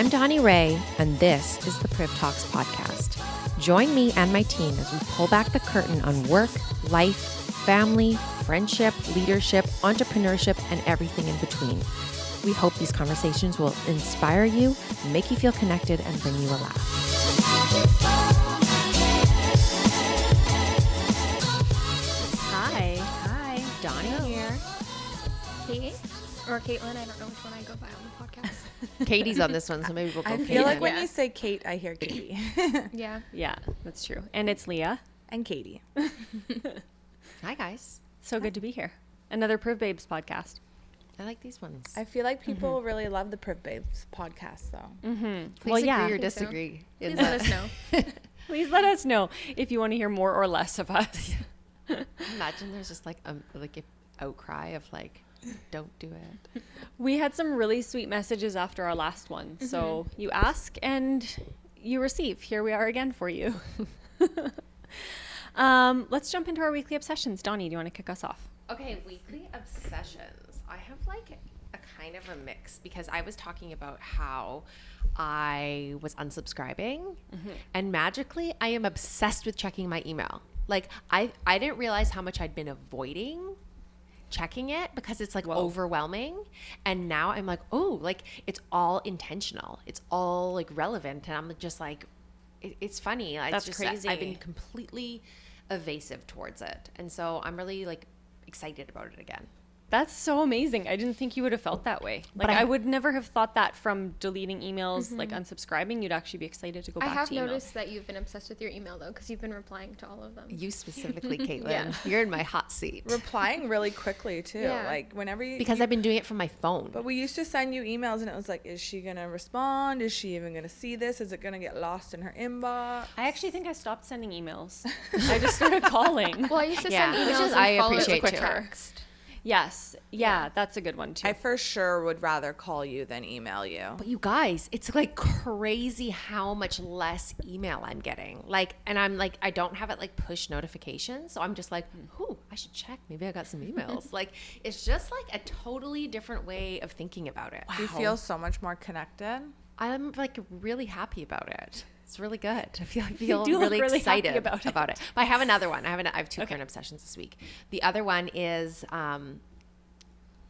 I'm Donni Ray, and this is the PRIV Talks podcast. Join me and my team as we pull back the curtain on work, life, family, friendship, leadership, entrepreneurship, and everything in between. We hope these conversations will inspire you, make you feel connected, and bring you a laugh. Hi, Donni here. Kate or Katelyn, I don't know which one I go by on the podcast. Katie's on this one, so maybe we'll go I Kate. feel like when you say Kate, I hear Katie. Yeah, That's true. And it's Leah. And Katie. Hi, guys. So good to be here. Another PRIV Babes podcast. I like these ones. I feel like people really love the PRIV Babes podcast, though. Mm-hmm. Please agree or think so. disagree. Please let us know. Please let us know if you want to hear more or less of us. Imagine there's just like an outcry of like, don't do it. We had some really sweet messages after our last one. So you ask and you receive. Here we are again for you. Let's jump into our weekly obsessions. Donni, do you want to kick us off? Okay, weekly obsessions. I have like a kind of a mix because I was talking about how I was unsubscribing and magically I am obsessed with checking my email. Like I didn't realize how much I'd been avoiding checking it because it's like overwhelming, and now I'm like, oh, like it's all intentional, it's all like relevant, and I'm just like it's funny. That's just crazy. I've been completely evasive towards it, and so I'm really like excited about it again. That's so amazing. I didn't think you would have felt that way. Like I would never have thought that from deleting emails, like unsubscribing, you'd actually be excited to go back to email. I have noticed that you've been obsessed with your email though, because you've been replying to all of them. You specifically, Katelyn. Yeah. You're in my hot seat. Replying really quickly, too. Yeah. Like, whenever you... Because I've been doing it from my phone. But we used to send you emails, and it was like, is she going to respond? Is she even going to see this? Is it going to get lost in her inbox? I actually think I stopped sending emails. I just started calling. Well, I used to Yeah, send which emails is- and I follow appreciate it with too. text. Yes. Yeah, that's a good one too. I for sure would rather call you than email you. But you guys, it's like crazy how much less email I'm getting. Like, and I'm like, I don't have it like push notifications. So I'm just like, ooh, I should check. Maybe I got some emails. Like, it's just like a totally different way of thinking about it. Do you feel so much more connected? I'm like really happy about it. It's really good. I feel do look really really excited happy about it. But I have another one. I have two current obsessions this week. The other one is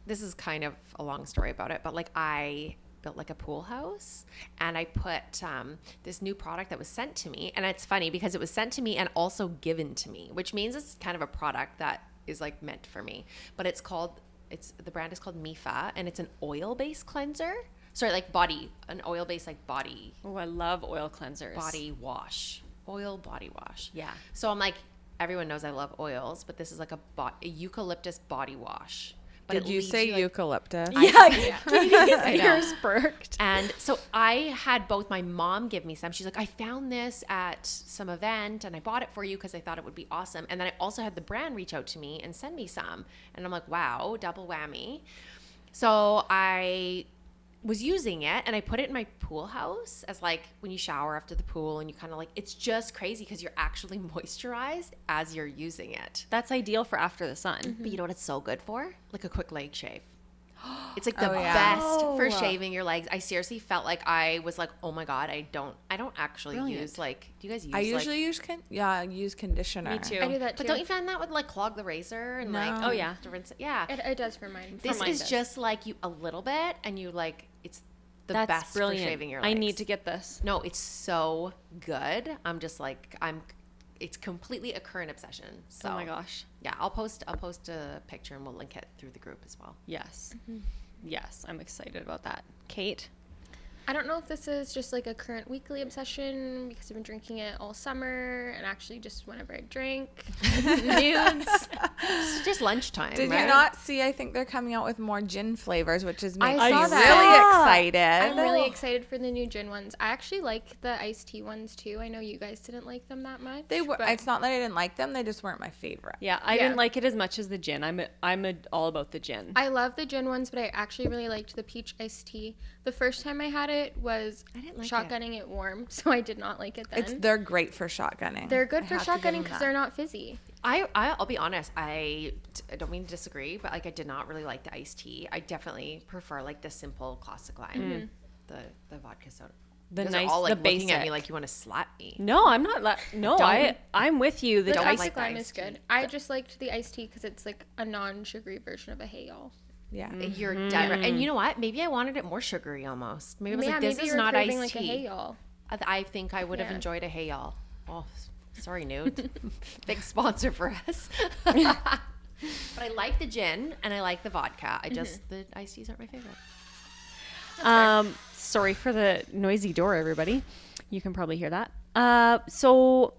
this is kind of a long story about it, but like I built like a pool house and I put this new product that was sent to me, and it's funny because it was sent to me and also given to me, which means it's kind of a product that is like meant for me. But the brand is called Mifa, and it's an oil-based cleanser. Sorry, like an oil-based like body Oh, I love oil cleansers. oil body wash. Yeah. So I'm like, everyone knows I love oils, but this is like a eucalyptus body wash. But Did it you leaves say like, eucalyptus? Yeah, Katie's I know. ears perked. And so I had both my mom give me some. She's like, I found this at some event and I bought it for you because I thought it would be awesome. And then I also had the brand reach out to me and send me some. And I'm like, wow, double whammy. So I was using it and I put it in my pool house as like when you shower after the pool, and you kind of like, it's just crazy because you're actually moisturized as you're using it. That's ideal for after the sun. But you know what it's so good for? Like a quick leg shave. It's like the Oh, yeah. best for shaving your legs. I seriously felt like I was like, oh my God, I don't actually Brilliant. use like, do you guys use I like, usually use conditioner. Me too. I do that too. but don't you find that would like clog the razor and like, No. Oh, yeah. to rinse it? Yeah. It does for mine. This mine is does. just like you a little bit and you like, it's the That's best brilliant. for shaving your I legs. need to get this. No, it's so good. I'm just like, it's completely a current obsession. So Oh my gosh. yeah, I'll post a picture and we'll link it through the group as well. Yes. Yes, I'm excited about that. Kate? I don't know if this is just like a current weekly obsession because I've been drinking it all summer, and actually just whenever I drink. Nudes. It's just lunchtime. Did right? you not see? I think they're coming out with more gin flavors, which is making I me saw really that. excited. I'm really excited for the new gin ones. I actually like the iced tea ones too. I know you guys didn't like them that much. They were. but It's not that I didn't like them; they just weren't my favorite. Yeah, I Yeah. didn't like it as much as the gin. I'm all about the gin. I love the gin ones, but I actually really liked the peach iced tea. The first time I had it was I didn't like shotgunning it warm, so I did not like it then. They're great for shotgunning. They're good I for have to give shotgunning them because that. they're not fizzy. I'll be honest. I don't mean to disagree, but like I did not really like the iced tea. I definitely prefer like the simple classic lime. the vodka soda. The You guys nice, are all like the looking at me basic. like you want to slap me. No, I'm not. No, Don't. I'm with you. The Don't ice- classic like lime iced is good. tea. I just liked the iced tea because it's like a non-sugary version of a Hey Y'all. Yeah. You're dead right. And you know what? Maybe I wanted it more sugary almost. Maybe I was like, this maybe is you were not craving iced like a Hey tea. Y'all. I think I would have Yeah. enjoyed a Hey Y'all. Oh, sorry, Nude. Big sponsor for us. But I like the gin and I like the vodka. I just, the iced teas aren't my favorite. Sorry for the noisy door, everybody. You can probably hear that. So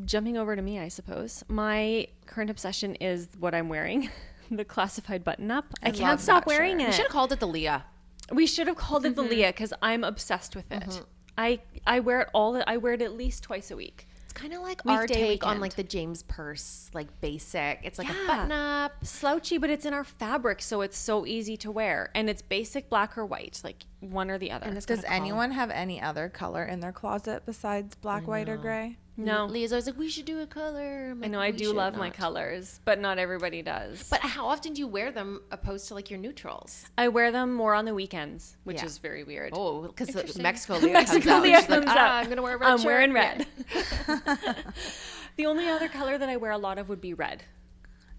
jumping over to me, I suppose. My current obsession is what I'm wearing. The classified button up. I can't love stop that wearing shirt. We should it. have called it the Leah. We should have called it the Leah because I'm obsessed with it. I wear it I wear it at least twice a week. It's kind of like our Weekday, take on weekend. like the James Purse, like basic. It's like Yeah. a button up. Slouchy, but it's in our fabric, so it's so easy to wear. And it's basic black or white, like one or the other. And it's got Does a collar. anyone have any other color in their closet besides black, white, or gray? No. Leah's always like, we should do a color. I'm I like, know I "We do should love my not." colors, but not everybody does. But how often do you wear them opposed to like your neutrals? I wear them more on the weekends, which Yeah. is very weird. Oh, because Interesting. Mexico Leah comes out. Leah She's like, comes out. I'm going to wear a red I'm shirt. wearing Yeah. red. The only other color that I wear a lot of would be red.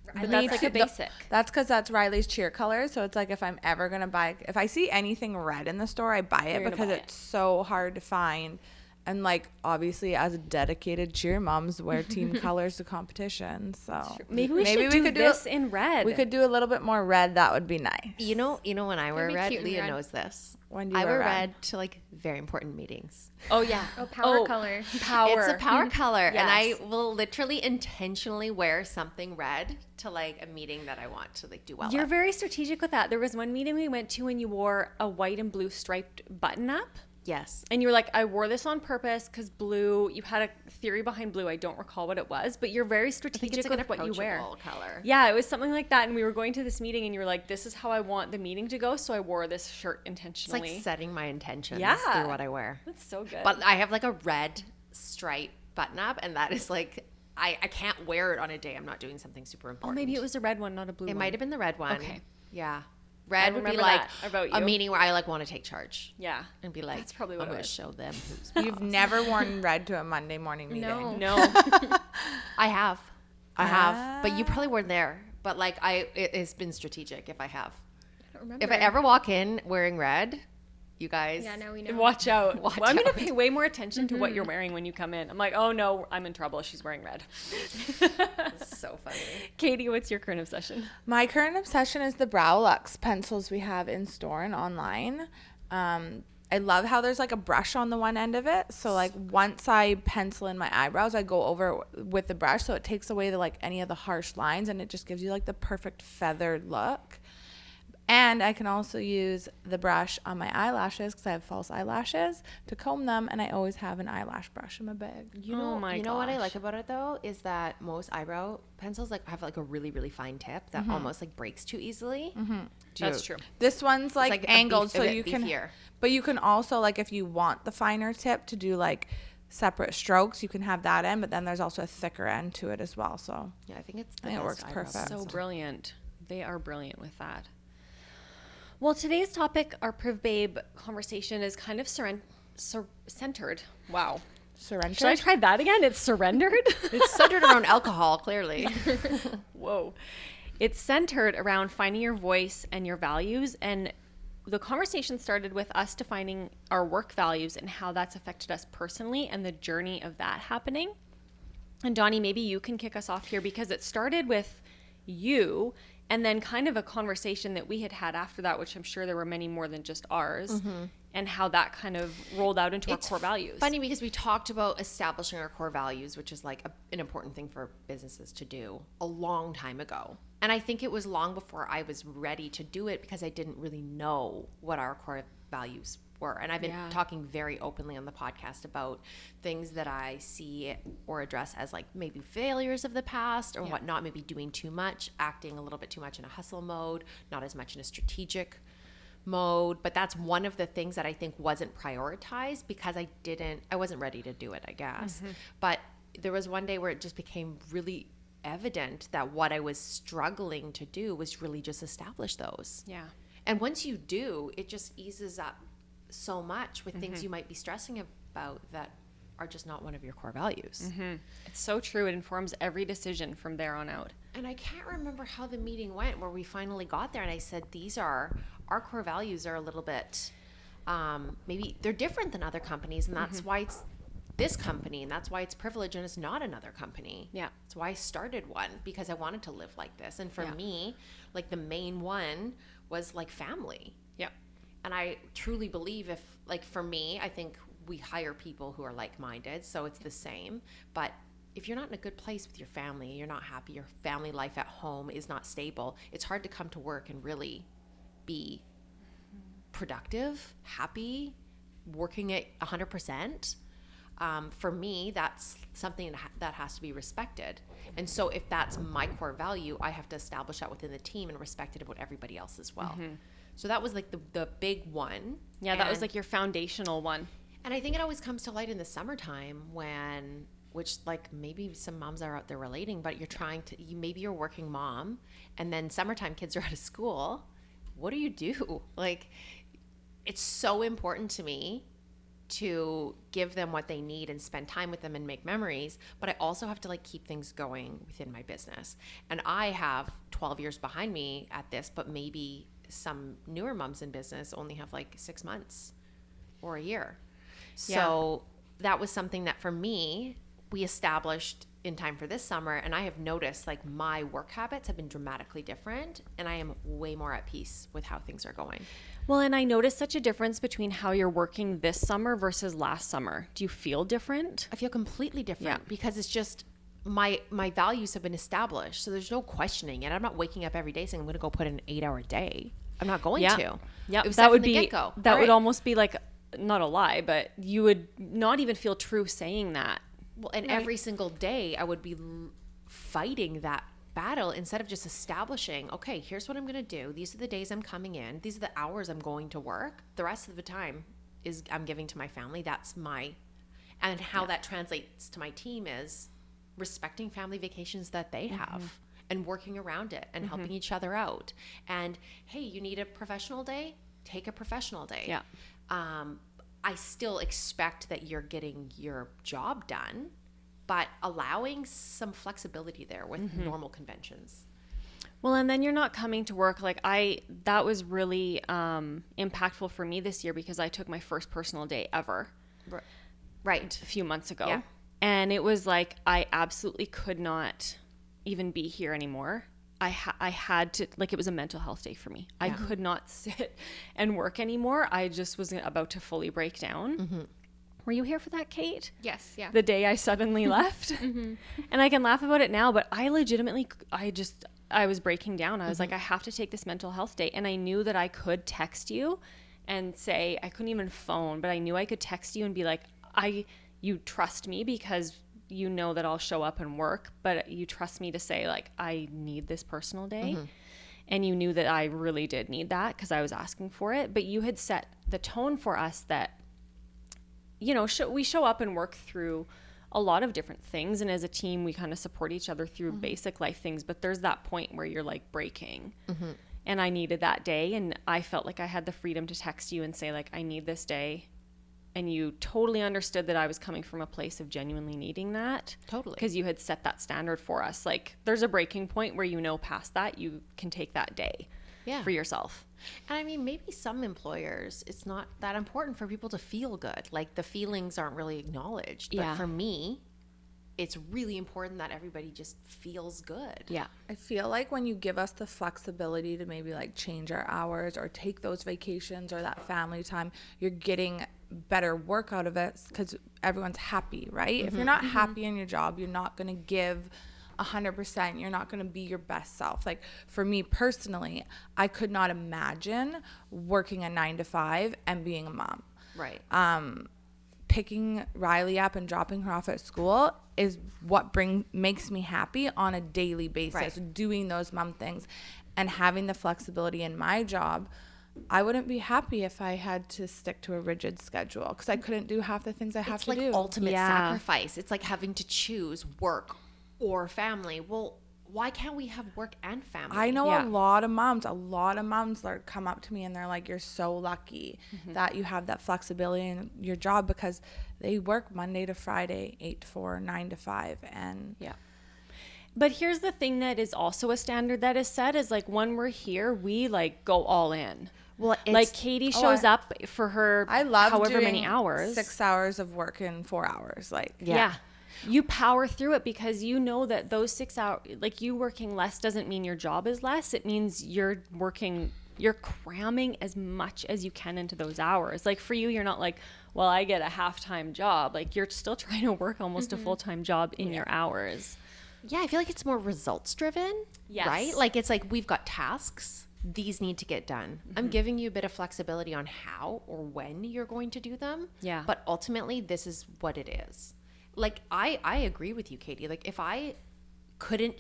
But Me that's like a too. basic. That's because that's Riley's cheer color. So it's like if I'm ever gonna buy, if I see anything red in the store, I buy it You're gonna because buy it's so hard to find. And like obviously, as a dedicated cheer moms, wear team colors to competitions. So Maybe we should do this in red. We could do a little bit more red. That would be nice. You know when I wear be red, cute in Leah red. knows this. When do you I wear wear red? red to like very important meetings. Oh yeah. Oh, power color. Power. It's a power color, and I Yes. will literally intentionally wear something red to like a meeting that I want to like do well. You're at. very strategic with that. There was one meeting we went to and you wore a white and blue striped button up. Yes. And you were like, I wore this on purpose because blue, you had a theory behind blue. I don't recall what it was, but you're very I think strategic it's like with an what you wear. approachable color. Yeah, it was something like that. And we were going to this meeting and you were like, this is how I want the meeting to go. So I wore this shirt It's intentionally. like setting my intentions Yeah. through what I wear. That's so good. But I have like a red stripe button up, and that is like I can't wear it on a day I'm not doing something super oh, important. maybe it was a red one, not a blue It one. might have been the red one. Okay. Yeah. Red would be remember like that about a you. meeting where I like want to take charge Yeah. and be like, That's probably what I'm it going to was. show them who's You've boss. never worn red to a Monday morning meeting. No. No. I have. But you probably weren't there. But like it has been strategic if I have. I don't remember. If I ever walk in wearing red, you guys. Yeah, now we know. Watch out. Watch I'm going out. to pay way more attention to what you're wearing when you come in. I'm like, oh no, I'm in trouble. She's wearing red. It's so funny. Katie, what's your current obsession? My current obsession is the Brow Luxe pencils we have in store and online. I love how there's like a brush on the one end of it. So like once I pencil in my eyebrows, I go over with the brush, so it takes away the like any of the harsh lines, and it just gives you like the perfect feathered look. And I can also use the brush on my eyelashes because I have false eyelashes to comb them, and I always have an eyelash brush in my bag. You know, Oh my you know what I gosh. like about it though is that most eyebrow pencils like have like a really really fine tip that almost like breaks too easily. That's true. This one's like, like a angled, beef- so a bit you can. beefier. But you can also like if you want the finer tip to do like separate strokes, you can have that end. But then there's also a thicker end to it as well. So Yeah, I think it's the I think it best works eyebrow perfect. pencil. So brilliant. They are brilliant with that. Well, today's topic, our PRIV Babe conversation, is kind of centered. Wow. surrender. Should I try that again? It's surrendered? It's centered around alcohol, clearly. Whoa. It's centered around finding your voice and your values. And the conversation started with us defining our work values and how that's affected us personally and the journey of that happening. And Donni, maybe you can kick us off here because it started with you and then kind of a conversation that we had after that, which I'm sure there were many more than just ours, and how that kind of rolled out into our core values. Funny because we talked about establishing our core values, which is like an important thing for businesses to do a long time ago. And I think it was long before I was ready to do it because I didn't really know what our core values were. And I've been talking very openly on the podcast about things that I see or address as like maybe failures of the past or whatnot, maybe doing too much, acting a little bit too much in a hustle mode, not as much in a strategic mode. But that's one of the things that I think wasn't prioritized because I wasn't ready to do it, I guess. But there was one day where it just became really evident that what I was struggling to do was really just establish those. Yeah. And once you do, it just eases up so much with things you might be stressing about that are just not one of your core values. It's so true. It informs every decision from there on out. And I can't remember how the meeting went where we finally got there and I said, these are our core values are a little bit, maybe they're different than other companies, and that's why it's this company, and that's why it's privilege and it's not another company. Yeah. That's why I started one, because I wanted to live like this. And for me, like the main one was like family. Yeah. And I truly believe if, like for me, I think we hire people who are like-minded, so it's the same. But if you're not in a good place with your family, you're not happy, your family life at home is not stable, it's hard to come to work and really be productive, happy, working at 100%. For me, that's something that has to be respected. And so if that's my core value, I have to establish that within the team and respect it about everybody else as well. So that was like the big one. Yeah, that was like your foundational one. And I think it always comes to light in the summertime which like maybe some moms are out there relating, but maybe you're a working mom and then summertime kids are out of school. What do you do? Like, it's so important to me to give them what they need and spend time with them and make memories, but I also have to like keep things going within my business. And I have 12 years behind me at this, but maybe some newer moms in business only have like 6 months or a year. So that was something that for me, we established in time for this summer. And I have noticed like my work habits have been dramatically different and I am way more at peace with how things are going. Well, and I noticed such a difference between how you're working this summer versus last summer. Do you feel different? I feel completely different because it's just my values have been established. So there's no questioning it. I'm not waking up every day saying I'm going to go put in an 8-hour day. I'm not going to. Yeah, it was that would from the be get-go. That would almost be like not a lie, but you would not even feel true saying that. Well, and every single day I would be fighting that battle instead of just establishing, okay, here's what I'm going to do. These are the days I'm coming in. These are the hours I'm going to work. The rest of the time is I'm giving to my family. That's and how that translates to my team is respecting family vacations that they have and working around it and helping each other out. And hey, you need a professional day? Take a professional day. Yeah. I still expect that you're getting your job done, but allowing some flexibility there with normal conventions. Well, and then you're not coming to work. Like that was really impactful for me this year because I took my first personal day ever. Right. A few months ago. Yeah. And it was like, I absolutely could not even be here anymore. I had to, like, it was a mental health day for me. I could not sit and work anymore. I just was about to fully break down. Were you here for that, Kate? Yes, yeah. The day I suddenly left. And I can laugh about it now, but I legitimately, I was breaking down. I was like, I have to take this mental health day. And I knew that I could text you and say, I couldn't even phone, but I knew I could text you and be like, you trust me because you know that I'll show up and work, but you trust me to say like, I need this personal day. And you knew that I really did need that because I was asking for it. But you had set the tone for us that, you know, we show up and work through a lot of different things. And as a team, we kind of support each other through basic life things. But there's that point where you're like breaking. And I needed that day. And I felt like I had the freedom to text you and say like, I need this day. And you totally understood that I was coming from a place of genuinely needing that. Totally. Because you had set that standard for us. Like, there's a breaking point where you know past that, you can take that day for yourself. And I mean, maybe some employers, it's not that important for people to feel good. Like, the feelings aren't really acknowledged. But for me, it's really important that everybody just feels good. Yeah. I feel like when you give us the flexibility to maybe like change our hours or take those vacations or that family time, you're getting better work out of it because everyone's happy, right? If you're not happy in your job, you're not going to give 100%. You're not going to be your best self. Like for me personally, I could not imagine working a 9-to-5 and being a mom. Right. Picking Riley up and dropping her off at school is what makes me happy on a daily basis. Right. Doing those mom things and having the flexibility in my job. I wouldn't be happy if I had to stick to a rigid schedule because I couldn't do half the things I have to do. It's like ultimate sacrifice. It's like having to choose work or family. Well, why can't we have work and family? I know Yeah. a lot of moms that come up to me and they're like, you're so lucky that you have that flexibility in your job, because they work Monday to Friday, 8 to 4, 9 to 5. And Yeah. But here's the thing that is also a standard that is set is like when we're here, we like go all in. Well, Like Katie shows up for her I love however doing many hours. 6 hours of work in 4 hours. Like, Yeah. You power through it because you know that those 6 hours, like you working less doesn't mean your job is less. It means you're cramming as much as you can into those hours. Like for you, you're not like, well, I get a half-time job. Like you're still trying to work almost a full-time job in your hours. Yeah, I feel like it's more results driven, Yes. right? Like it's like we've got tasks, these need to get done. I'm giving you a bit of flexibility on how or when you're going to do them. Yeah. But ultimately, this is what it is. Like I agree with you, Katie. Like if I couldn't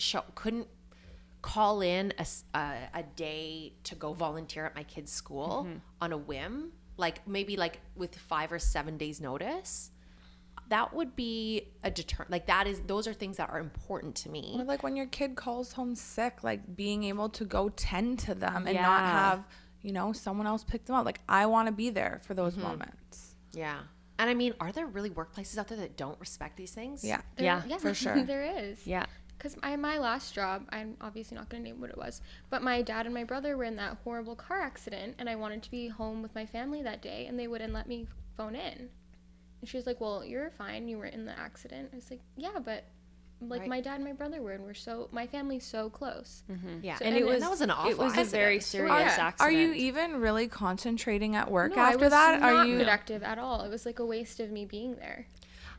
call in a day to go volunteer at my kid's school on a whim, like maybe like with 5 or 7 days notice, that would be a like those are things that are important to me. or like when your kid calls home sick, like being able to go tend to them and Yeah. not have, someone else pick them up. Like, I want to be there for those moments. Yeah. And I mean, are there really workplaces out there that don't respect these things? Yeah. Yeah, for sure. There is. Yeah. Because my last job, I'm obviously not going to name what it was, but my dad and my brother were in that horrible car accident, and I wanted to be home with my family that day, and they wouldn't let me phone in. And she was like, well, you're fine. You were in the accident. I was like, yeah, but like Right. my dad and my brother were, and my family's so close. Yeah. So- And And that was an awful it was a very accident. serious Yeah. accident. Are you even really concentrating at work No, I after was that? not Are you? productive at all. It was like a waste of me being there.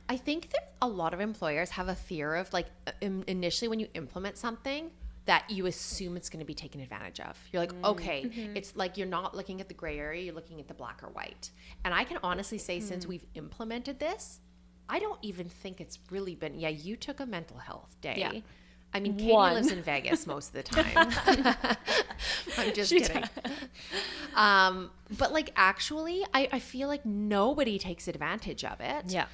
I think that a lot of employers have a fear of like initially when you implement something that you assume it's going to be taken advantage of. You're like, okay, it's like you're not looking at the gray area, you're looking at the black or white. And I can honestly say since we've implemented this, I don't even think it's really been, you took a mental health day. Yeah. I mean, Katie One. lives in Vegas most of the time. I'm just kidding. But like actually, I feel like nobody takes advantage of it. Yeah.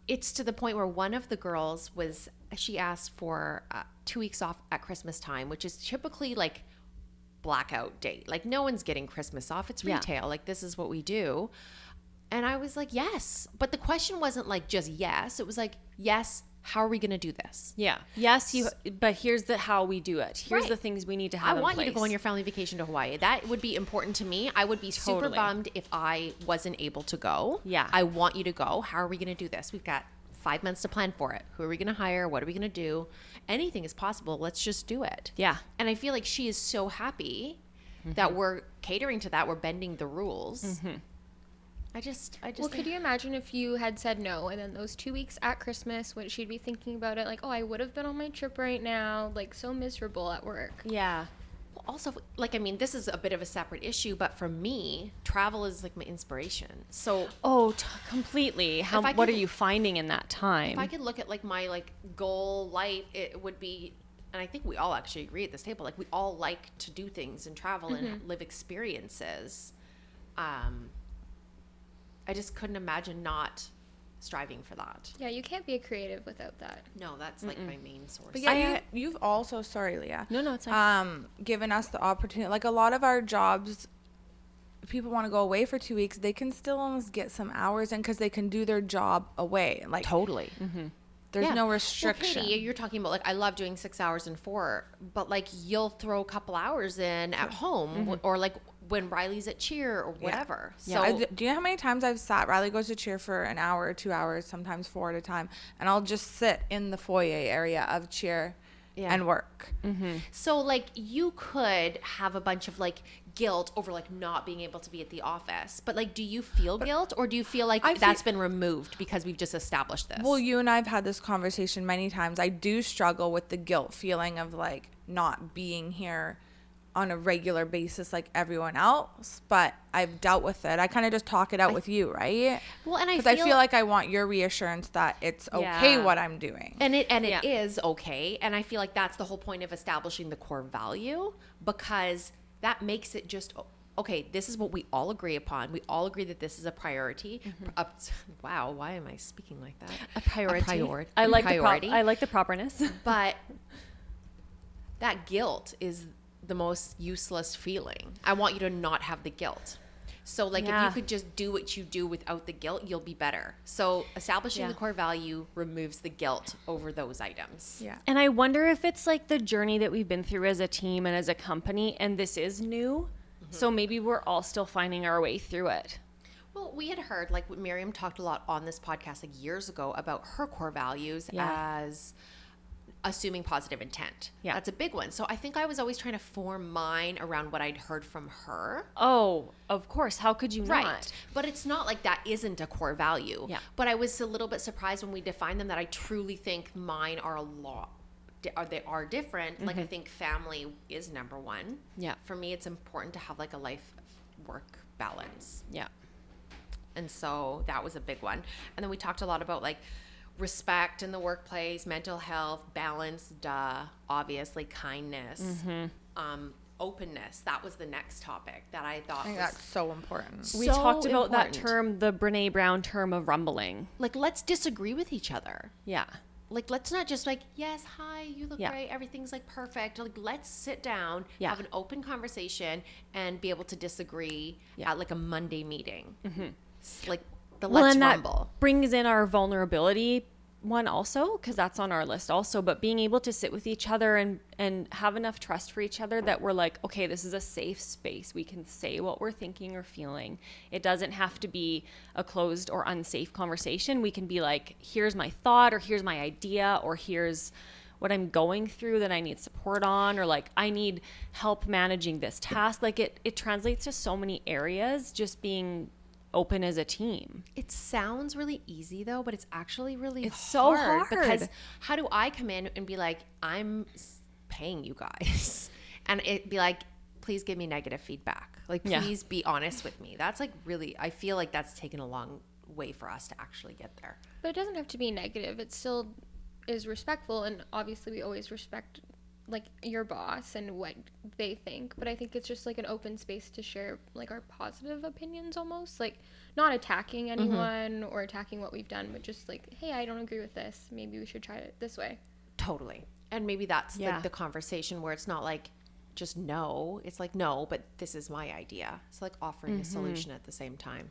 It's to the point where one of the girls she asked for 2 weeks off at Christmas time, which is typically like blackout date. Like no one's getting Christmas off. It's Yeah. retail. Like this is what we do. And I was like, yes. But the question wasn't like just yes. It was like, yes, how are we going to do this? Yeah. Yes, but here's how we do it. Here's Right. the things we need to I have in want you to place. go on your family vacation to Hawaii. That would be important to me. I would be super Totally. bummed if I wasn't able to go. Yeah. I want you to go. How are we going to do this? We've got 5 months to plan for it. Who are we going to hire? What are we going to do? Anything is possible. Let's just do it. Yeah. And I feel like she is so happy that we're catering to that. We're bending the rules. I just Well, think, could you imagine if you had said no, and then those 2 weeks at Christmas, when she'd be thinking about it, like, oh, I would have been on my trip right now, like, so miserable at work. Yeah. also, like, I mean, this is a bit of a separate issue, but for me, travel is like my inspiration. So Oh, completely. If I What could- are you finding in that time? if I could look at like my like goal light, it would be, and I think we all actually agree at this table, like we all like to do things and travel and live experiences. I just couldn't imagine not striving for that. Yeah, you can't be a creative without that. No, that's like my main source. But yeah, you've also, sorry, Leah. No, it's fine. Given us the opportunity. Like a lot of our jobs, people want to go away for 2 weeks. They can still almost get some hours in because they can do their job away. Like Totally. there's Yeah. no Well, restriction. Katie, you're talking about like I love doing 6 hours and 4, but like you'll throw a couple hours in at home or like when Riley's at cheer or whatever. So Do you know how many times I've sat? Riley goes to cheer for an hour or 2 hours, sometimes 4 at a time, and I'll just sit in the foyer area of cheer Yeah. and work. So like you could have a bunch of like guilt over like not being able to be at the office, but like do you feel guilt or do you feel like that's been removed because we've just established this? Well, you and I have had this conversation many times. I do struggle with the guilt feeling of like not being here on a regular basis like everyone else, but I've dealt with it. I kind of just talk it out with you, right? Well, and I Because I feel feel like I want your reassurance that it's okay Yeah. what I'm doing. and it Yeah. is okay, and I feel like that's the whole point of establishing the core value, because that makes it just okay, this is what we all agree upon. We all agree that this is a priority. Wow, why am I speaking like that? A priority. A priority. I like priority. I like the properness. But that guilt is the most useless feeling. I want you to not have the guilt. So like if you could just do what you do without the guilt, you'll be better. So establishing the core value removes the guilt over those items. Yeah. And I wonder if it's like the journey that we've been through as a team and as a company, and this is new. So maybe we're all still finding our way through it. Well, we had heard, like Miriam talked a lot on this podcast like years ago about her core values as assuming positive intent. Yeah. That's a big one. So I think I was always trying to form mine around what I'd heard from her. Oh, of course. How could you Right. not? But it's not like that isn't a core value. Yeah. But I was a little bit surprised when we defined them that I truly think mine are a lot. They are different. Like I think family is number one. Yeah. For me, it's important to have like a life work balance. Yeah. And so that was a big one. And then we talked a lot about like respect in the workplace, mental health, balance, obviously kindness, openness. That was the next topic that I thought I think was that's so important. We so talked about that important. term, the Brene Brown term of rumbling. Like, let's disagree with each other. Yeah. Like, let's not just like, yes, hi, you look Yeah. great, everything's like perfect. Like, let's sit down, Yeah. have an open conversation, and be able to disagree at like a Monday meeting. Like, the Well, let's and rumble. that brings in our vulnerability one also, because that's on our list also. But being able to sit with each other and have enough trust for each other that we're like, okay, this is a safe space. We can say what we're thinking or feeling. It doesn't have to be a closed or unsafe conversation. We can be like, here's my thought, or here's my idea, or here's what I'm going through that I need support on, or like I need help managing this task. Like it translates to so many areas, just being open as a team. It sounds really easy though, but it's actually really so hard. because how do I come in and be like, I'm paying you guys and it be like, please give me negative feedback. Like, please be honest with me. That's like really, I feel like that's taken a long way for us to actually get there. But it doesn't have to be negative. It still is respectful, and obviously we always respect like your boss and what they think, but I think it's just like an open space to share like our positive opinions, almost like not attacking anyone or attacking what we've done, but just like, hey, I don't agree with this, maybe we should try it this way. Totally. And maybe that's like the conversation where it's not like just no, it's like no, but this is my idea. It's like offering a solution at the same time.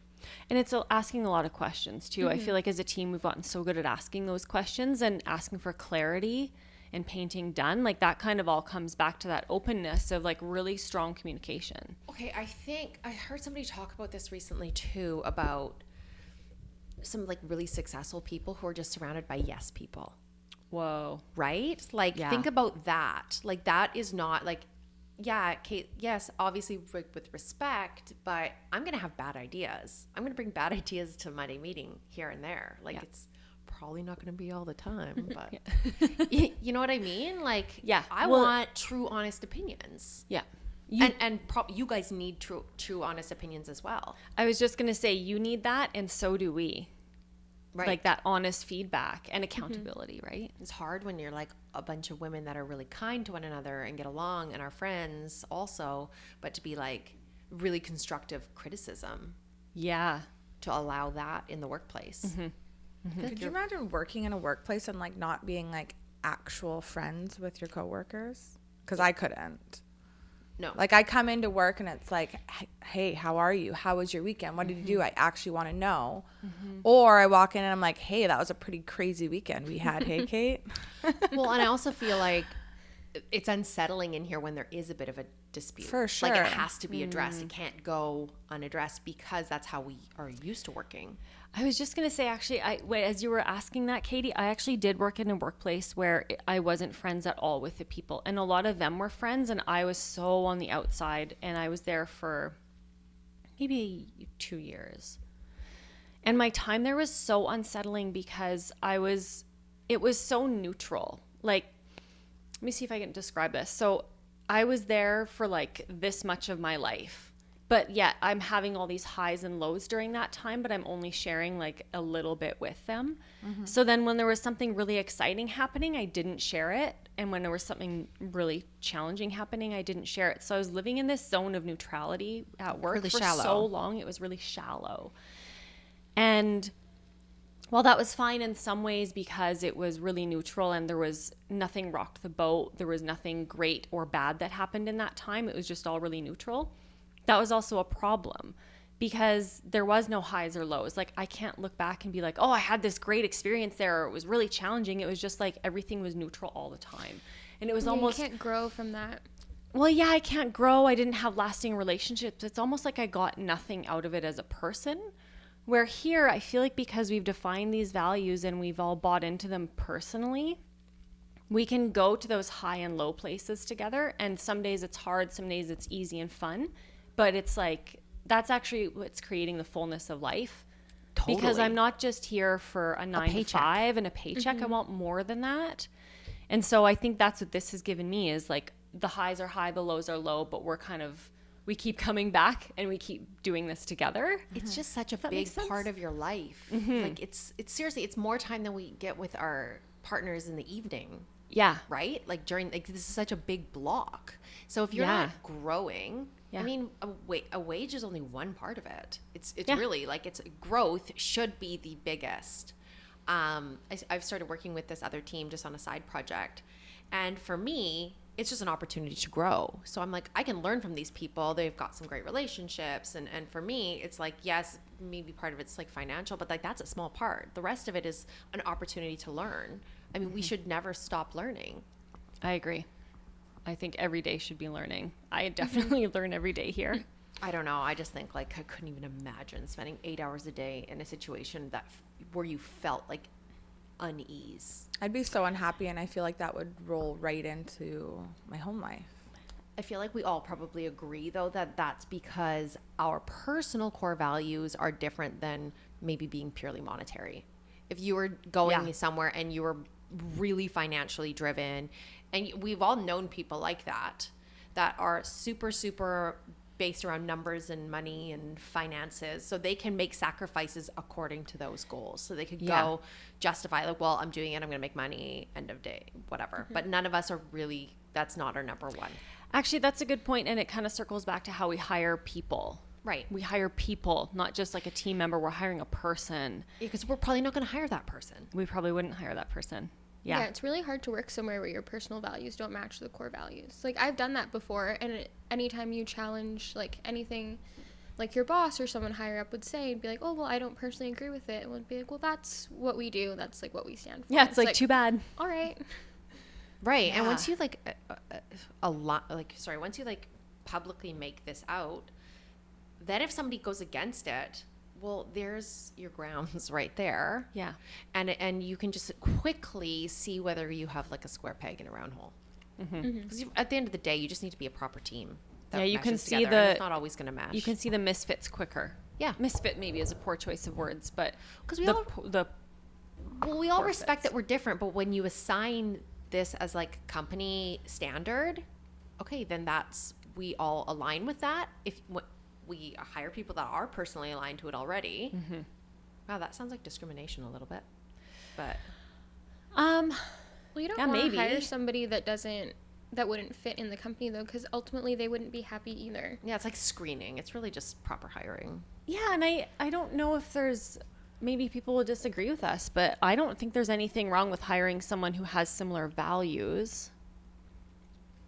And it's asking a lot of questions too. I feel like as a team, we've gotten so good at asking those questions and asking for clarity and painting done. Like that kind of all comes back to that openness of like really strong communication. Okay, I think I heard somebody talk about this recently too, about some like really successful people who are just surrounded by yes people. Whoa. Right? Like think about that. Like that is not like, yeah, Kate, yes, obviously with respect, but I'm going to have bad ideas. I'm going to bring bad ideas to Monday meeting here and there. Like it's probably not going to be all the time, but you know what I mean? Like, I want true, honest opinions. Yeah. You guys need true, honest opinions as well. I was just going to say, you need that, and so do we. Right. Like that honest feedback and accountability, right? It's hard when you're like a bunch of women that are really kind to one another and get along and are friends also, but to be like really constructive criticism. Yeah. To allow that in the workplace. Could you imagine working in a workplace and like not being like actual friends with your coworkers? Because I couldn't. No. Like I come into work and it's like, hey, how are you? How was your weekend? What did you do? I actually want to know. Or I walk in and I'm like, hey, that was a pretty crazy weekend we had. Hey, Kate. Well, and I also feel like it's unsettling in here when there is a bit of a dispute. For sure. Like it has to be addressed. It can't go unaddressed because that's how we are used to working. I was just going to say, actually, as you were asking that, Katie, I actually did work in a workplace where I wasn't friends at all with the people. And a lot of them were friends, and I was so on the outside, and I was there for maybe 2 years. And my time there was so unsettling because it was so neutral. Like, let me see if I can describe this. So I was there for like this much of my life. But yet I'm having all these highs and lows during that time, but I'm only sharing like a little bit with them. So then when there was something really exciting happening, I didn't share it. And when there was something really challenging happening, I didn't share it. So I was living in this zone of neutrality at work Really for shallow. so long. It was really shallow. And Well, that was fine in some ways because it was really neutral and there was nothing rocked the boat. There was nothing great or bad that happened in that time. It was just all really neutral. That was also a problem because there was no highs or lows. Like, I can't look back and be like, oh, I had this great experience there, or it was really challenging. It was just like everything was neutral all the time. And it was almost... You can't grow from that. Well, yeah, I can't grow. I didn't have lasting relationships. It's almost like I got nothing out of it as a person. Where here, I feel like because we've defined these values and we've all bought into them personally, we can go to those high and low places together. And some days it's hard, some days it's easy and fun. But it's like, that's actually what's creating the fullness of life. Totally. Because I'm not just here for a 9 to 5 and a paycheck. Mm-hmm. I want more than that. And so I think that's what this has given me is like, the highs are high, the lows are low, but we keep coming back and we keep doing this together. It's just such a big part of your life. Like it's seriously, it's more time than we get with our partners in the evening. Yeah. Right? Like this is such a big block. So if you're Yeah. not growing, Yeah. I mean, a wage is only one part of it. It's Yeah. really like growth should be the biggest. I've started working with this other team just on a side project. And for me, it's just an opportunity to grow. So I'm like, I can learn from these people. They've got some great relationships. And for me, it's like, yes, maybe part of it's like financial, but like that's a small part. The rest of it is an opportunity to learn. I mean, we should never stop learning. I agree. I think every day should be learning. I definitely learn every day here. I don't know. I just think like I couldn't even imagine spending 8 hours a day in a situation where you felt like unease. I'd be so unhappy, and I feel like that would roll right into my home life. I feel like we all probably agree, though, that that's because our personal core values are different than maybe being purely monetary. If you were going somewhere and you were really financially driven, and we've all known people like that are super, super based around numbers and money and finances, so they can make sacrifices according to those goals. So they could go justify like, well, I'm doing it, I'm going to make money, end of day, whatever. But none of us are really, that's not our number one. Actually, that's a good point, and it kind of circles back to how we hire people. Right. We hire people, not just like a team member. We're hiring a person. Because we're probably not going to hire that person. We probably wouldn't hire that person. Yeah, it's really hard to work somewhere where your personal values don't match the core values. Like, I've done that before, and anytime you challenge, like, anything, like your boss or someone higher up would say, and be like, oh, well, I don't personally agree with it. And would be like, well, that's what we do. That's, like, what we stand for. Yeah, it's like, too bad. All right. Right. Yeah. And once you, like, once you, like, publicly make this out, then if somebody goes against it, well, there's your grounds right there. Yeah. And you can just quickly see whether you have like a square peg in a round hole. Because at the end of the day, you just need to be a proper team. Yeah, you can meshes see together, and the- it's not always going to match. You can see the misfits quicker. Yeah. Misfit maybe is a poor choice of words, but 'Cause we the, all- p- the Well, we all poor respect fits. that we're different, but when you assign this as like company standard, okay, then we all align with that. If we hire people that are personally aligned to it already. Wow, that sounds like discrimination a little bit. But Well, you don't Yeah, want to maybe. hire somebody that wouldn't fit in the company, though, because ultimately they wouldn't be happy either. yeah, it's like screening. It's really just proper hiring. Yeah, and I don't know if there's, maybe people will disagree with us, but I don't think there's anything wrong with hiring someone who has similar values.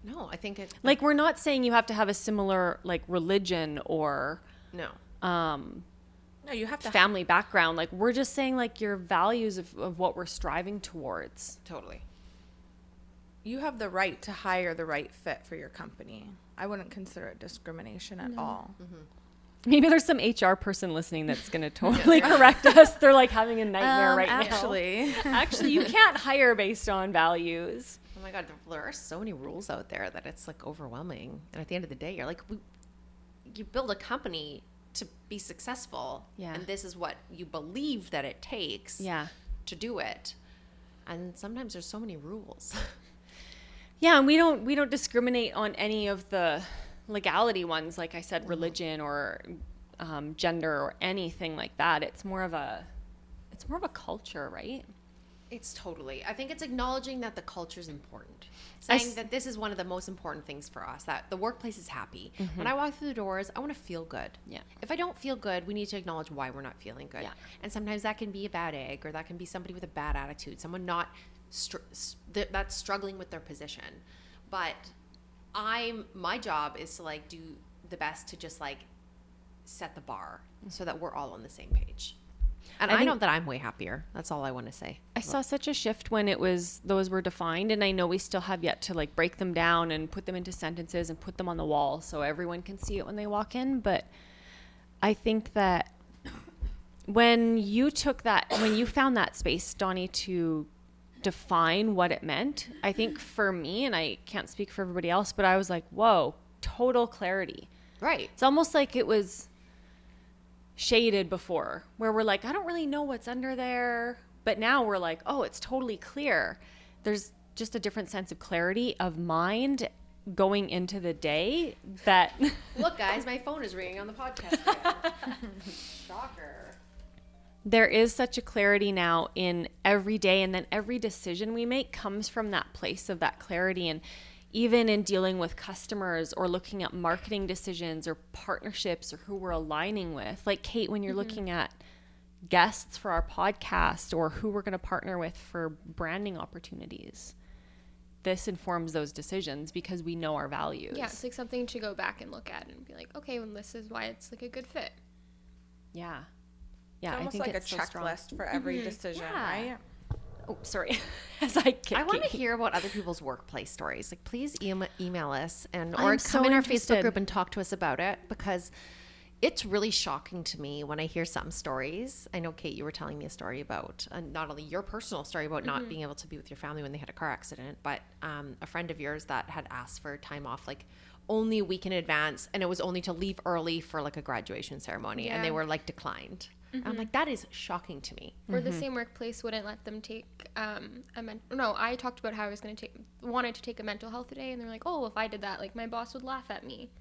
No, I think it. Like, we're not saying you have to have a similar like religion or No. No, you have to family background. Like, we're just saying like your values of what we're striving towards. Totally. You have the right to hire the right fit for your company. I wouldn't consider it discrimination at all. Maybe there's some HR person listening that's going to totally correct us. They're like having a nightmare right Actually, now. Actually, you can't hire based on values. Oh my God, there are so many rules out there that it's like overwhelming. And at the end of the day, you're like, you build a company to be successful. Yeah. And this is what you believe that it takes Yeah. to do it. And sometimes there's so many rules. Yeah, and we don't discriminate on any of the legality ones, like I said, religion or gender or anything like that. It's more of a culture, right? It's totally. I think it's acknowledging that the culture is important. saying that this is one of the most important things for us, that the workplace is happy. When I walk through the doors, I want to feel good. Yeah. If I don't feel good, we need to acknowledge why we're not feeling good. Yeah. And sometimes that can be a bad egg, or that can be somebody with a bad attitude, someone not that's struggling with their position. But my job is to like do the best to just like set the bar so that we're all on the same page. And I know that I'm way happier. That's all I want to say. I saw such a shift when those were defined, and I know we still have yet to like break them down and put them into sentences and put them on the wall so everyone can see it when they walk in. But I think that when you found that space, Donni, to define what it meant, I think for me, and I can't speak for everybody else, but I was like, whoa, total clarity. Right. It's almost like it was shaded before, where we're like, I don't really know what's under there, but now we're like, oh, it's totally clear. There's just a different sense of clarity of mind going into the day that Look, guys, my phone is ringing on the podcast again. Shocker. there is such a clarity now in every day, and then every decision we make comes from that place of that clarity. And even in dealing with customers or looking at marketing decisions or partnerships or who we're aligning with, like Kate, when you're looking at guests for our podcast or who we're going to partner with for branding opportunities, this informs those decisions because we know our values. Yeah, it's like something to go back and look at and be like, okay, well, this is why it's like a good fit. Yeah. It's I almost think like a it's so strong. checklist for every decision, Yeah. right? Oh, sorry. As I I want to hear about other people's workplace stories. Like, please email us or I'm come so in our interested. Facebook group and talk to us about it, because it's really shocking to me when I hear some stories. I know, Kate, you were telling me a story about not only your personal story about not being able to be with your family when they had a car accident, but a friend of yours that had asked for time off like only a week in advance, and it was only to leave early for like a graduation ceremony, and they Yeah. were like declined. I'm like, that is shocking to me. Or the same workplace wouldn't let them take I talked about how I was wanted to take a mental health day, and they're like, oh, if I did that, like my boss would laugh at me.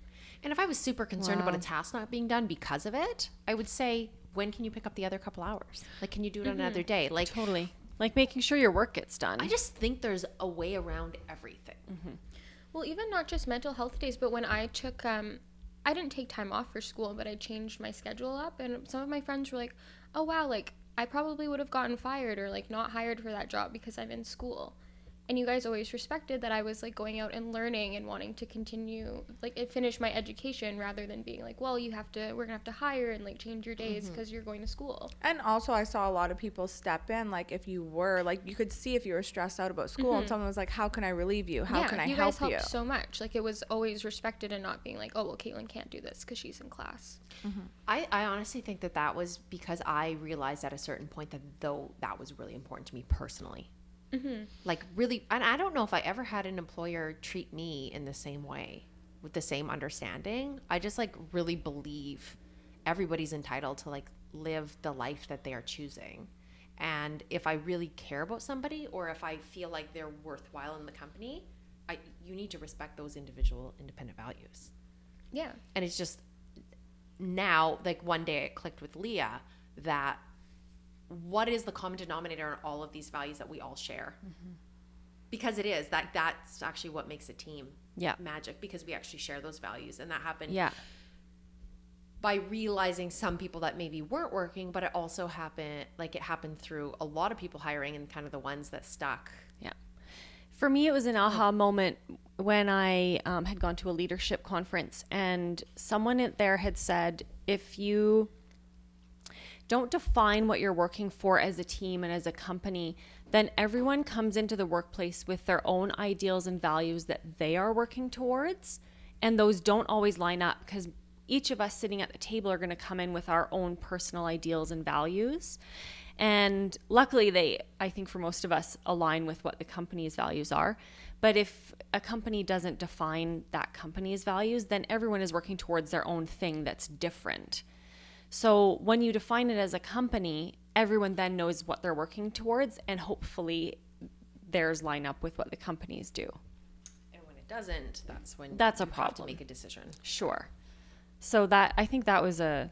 And if I was super concerned about a task not being done because of it, I would say, when can you pick up the other couple hours? Like, can you do it on another day? Like, Totally. Like making sure your work gets done. I just think there's a way around everything. Well, even not just mental health days, but when I took I didn't take time off for school, but I changed my schedule up, and some of my friends were like, oh wow, like I probably would have gotten fired or like not hired for that job because I'm in school. And you guys always respected that I was like going out and learning and wanting to continue, like finish my education, rather than being like, well, we're gonna have to hire and like change your days because you're going to school. And also I saw a lot of people step in, like if you were, like you could see if you were stressed out about school and someone was like, how can I relieve you? How can I you help guys helped you? so much. Like it was always respected and not being like, oh, well, Katelyn can't do this because she's in class. I honestly think that was because I realized at a certain point that though that was really important to me personally. Like really, and I don't know if I ever had an employer treat me in the same way with the same understanding. I just like really believe everybody's entitled to like live the life that they are choosing. And if I really care about somebody, or if I feel like they're worthwhile in the company, you need to respect those individual independent values. Yeah. And it's just now, like one day it clicked with Leah that what is the common denominator in all of these values that we all share? Because it is that's actually what makes a team magic, because we actually share those values. And that happened by realizing some people that maybe weren't working, but it also happened through a lot of people hiring and kind of the ones that stuck. Yeah. For me, it was an aha moment when I had gone to a leadership conference, and someone there had said, if you don't define what you're working for as a team and as a company, then everyone comes into the workplace with their own ideals and values that they are working towards. And those don't always line up, because each of us sitting at the table are going to come in with our own personal ideals and values. And luckily I think for most of us, align with what the company's values are. But if a company doesn't define that company's values, then everyone is working towards their own thing that's different. So when you define it as a company, everyone then knows what they're working towards, and hopefully theirs line up with what the companies do. And when it doesn't, that's when That's a you have to problem. make a decision. Sure. So that, I think that was a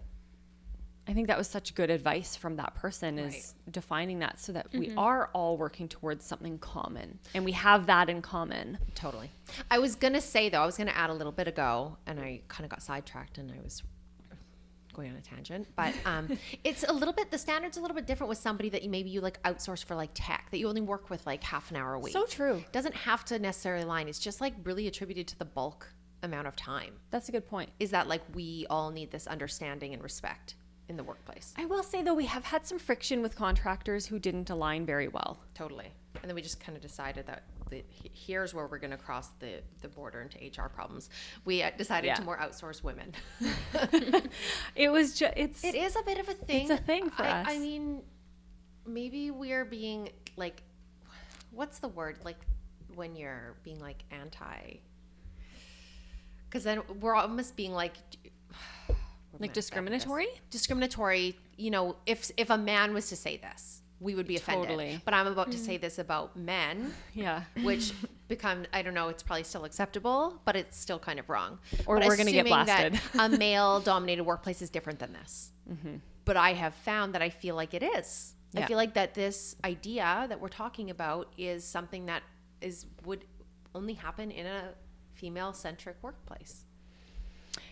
I think that was such good advice from that person, is defining that so that we are all working towards something common and we have that in common. Totally. I was going to say, though, I was going to add a little bit ago, and I kind of got sidetracked and I was going on a tangent, but it's a little bit, the standard's a little bit different with somebody that you like outsource for like tech, that you only work with like half an hour a week. So true. Doesn't have to necessarily align. It's just like really attributed to the bulk amount of time. That's a good point. Is that like we all need this understanding and respect in the workplace. I will say, though, we have had some friction with contractors who didn't align very well. Totally. And then we just kind of decided that here's where we're going to cross the border into HR problems. We decided to more outsource women. It was just, it is a bit of a thing. It's a thing for us. I mean, maybe we're being like, what's the word? Like when you're being like anti, because then we're almost being like discriminatory? Discriminatory, if a man was to say this, we would be offended. Totally. But I'm about to say this about men. Yeah. Which I don't know, it's probably still acceptable, but it's still kind of wrong. Or but we're going to get blasted. That a male-dominated workplace is different than this. Mm-hmm. But I have found that I feel like it is. Yeah. I feel like that this idea that we're talking about is something that would only happen in a female-centric workplace.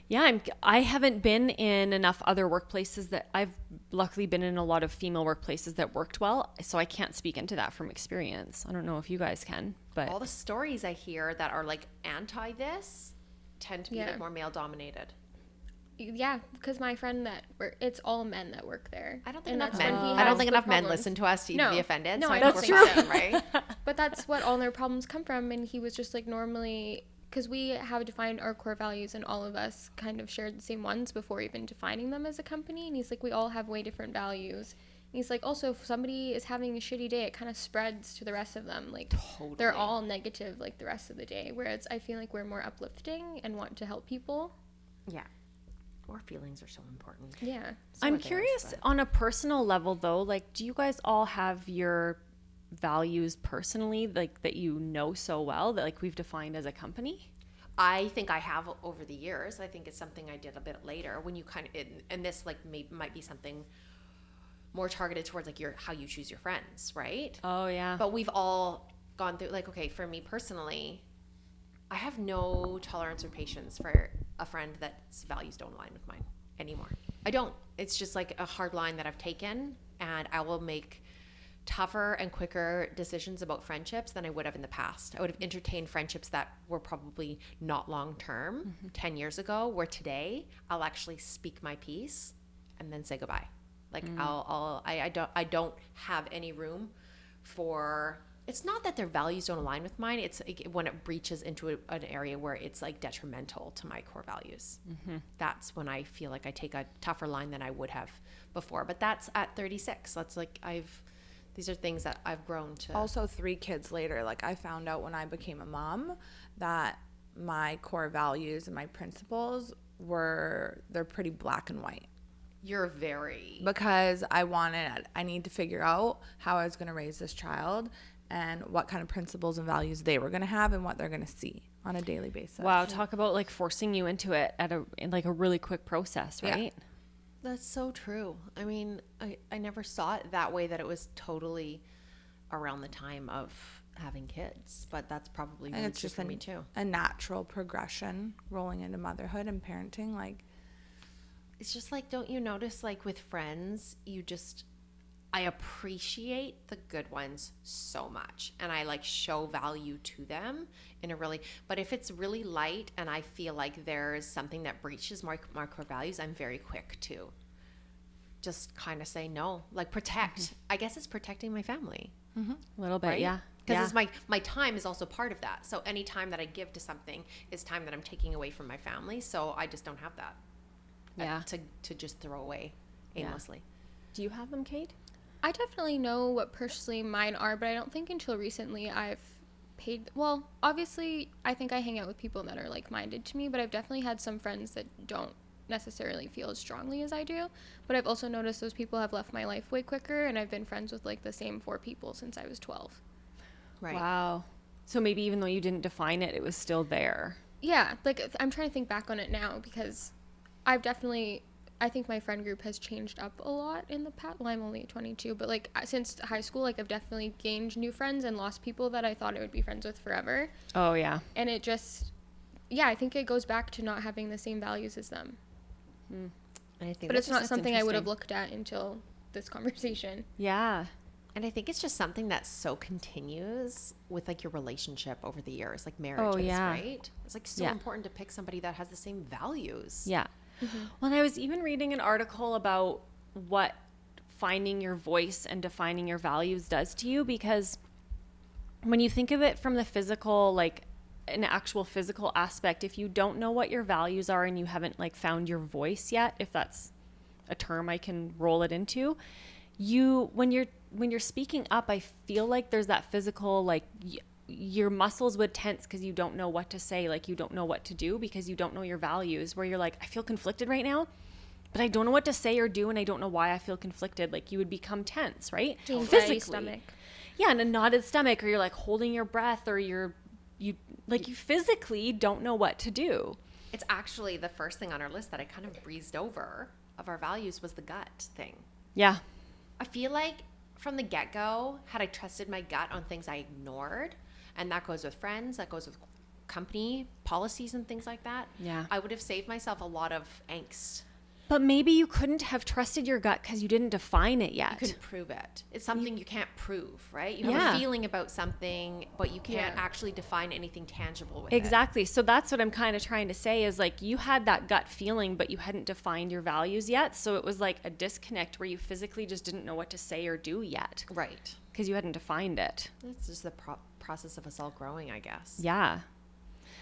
Yeah, I haven't been in enough other workplaces that I've luckily been in a lot of female workplaces that worked well. So I can't speak into that from experience. I don't know if you guys can, but all the stories I hear that are like anti this tend to be like more male dominated. Yeah, because my friend it's all men that work there. I don't think enough men listen to us to even be offended. No, so I think don't we're think fine, right? But that's what all their problems come from. And he was just like, normally, because we have defined our core values and all of us kind of shared the same ones before even defining them as a company. And he's like, we all have way different values. And he's like, also, if somebody is having a shitty day, it kind of spreads to the rest of them. Like, they're all negative like the rest of the day. Whereas I feel like we're more uplifting and want to help people. Yeah. Our feelings are so important. Yeah. So I'm curious on a personal level, though, like, do you guys all have your values personally, like that so well that like we've defined as a company? I think I have over the years. I think it's something I did a bit later when you kind of, and this like might be something more targeted towards like how you choose your friends, right? Oh yeah. But we've all gone through like, okay, for me personally, I have no tolerance or patience for a friend that's values don't align with mine anymore. I don't. It's just like a hard line that I've taken, and I will make tougher and quicker decisions about friendships than I would have in the past. I would have entertained friendships that were probably not long term 10 years ago, where today I'll actually speak my piece and then say goodbye. Like I don't have any room for, it's not that their values don't align with mine, it's like when it breaches into an area where it's like detrimental to my core values. That's when I feel like I take a tougher line than I would have before. But that's at 36. That's like these are things that I've grown to. Also, 3 kids later, like I found out when I became a mom that my core values and my principles they're pretty black and white. You're very... Because I need to figure out how I was going to raise this child and what kind of principles and values they were going to have and what they're going to see on a daily basis. Wow, talk about like forcing you into it in like a really quick process, right? Yeah. That's so true. I mean, I never saw it that way, that it was totally around the time of having kids, but that's probably really true for me too. A natural progression rolling into motherhood and parenting. Like, it's just like, don't you notice like with friends, I appreciate the good ones so much, and I like show value to them but if it's really light and I feel like there's something that breaches my core values, I'm very quick to just kind of say no, like protect. I guess it's protecting my family. A little bit, right? yeah. Because my time is also part of that. So any time that I give to something is time that I'm taking away from my family. So I just don't have that to just throw away aimlessly. Do you have them, Kate? I definitely know what personally mine are, but I don't think until recently I've paid. Well, obviously, I think I hang out with people that are like-minded to me, but I've definitely had some friends that don't necessarily feel as strongly as I do. But I've also noticed those people have left my life way quicker, and I've been friends with like the same 4 people since I was 12. Right. Wow. So maybe even though you didn't define it, it was still there. Yeah, like I'm trying to think back on it now, because I've definitely I think my friend group has changed up a lot in the past. Well, I'm only 22, but like since high school, like I've definitely gained new friends and lost people that I thought I would be friends with forever. Oh, yeah. And it just, yeah, I think it goes back to not having the same values as them. And I think But it's not that's something I would have interesting. looked at until this conversation. Yeah. And I think it's just something that so continues with like your relationship over the years, like marriage Oh, yeah. right? It's like so Yeah. important to pick somebody that has the same values. Yeah. Well, and I was even reading an article about what finding your voice and defining your values does to you, because when you think of it from the physical, like an actual physical aspect, if you don't know what your values are and you haven't like found your voice yet, if that's a term I can roll it into, when you're speaking up, I feel like there's that physical, like your muscles would tense because you don't know what to say, like you don't know what to do because you don't know your values, where you're like, I feel conflicted right now, but I don't know what to say or do, and I don't know why I feel conflicted. Like you would become tense, right? Physically. Stomach. Yeah, and a knotted stomach, or you're like holding your breath, or you physically don't know what to do. It's actually the first thing on our list that I kind of breezed over of our values was the gut thing. Yeah. I feel like from the get-go, had I trusted my gut on things I ignored, and that goes with friends, that goes with company policies and things like that, Yeah. I would have saved myself a lot of angst. But maybe you couldn't have trusted your gut because you didn't define it yet. You couldn't prove it. It's something you can't prove, right? You have Yeah. a feeling about something, but you can't Yeah. actually define anything tangible with it. Exactly. So that's what I'm kind of trying to say is like you had that gut feeling, but you hadn't defined your values yet. So it was like a disconnect where you physically just didn't know what to say or do yet Right. because you hadn't defined it. It's just the process of us all growing, I guess. Yeah.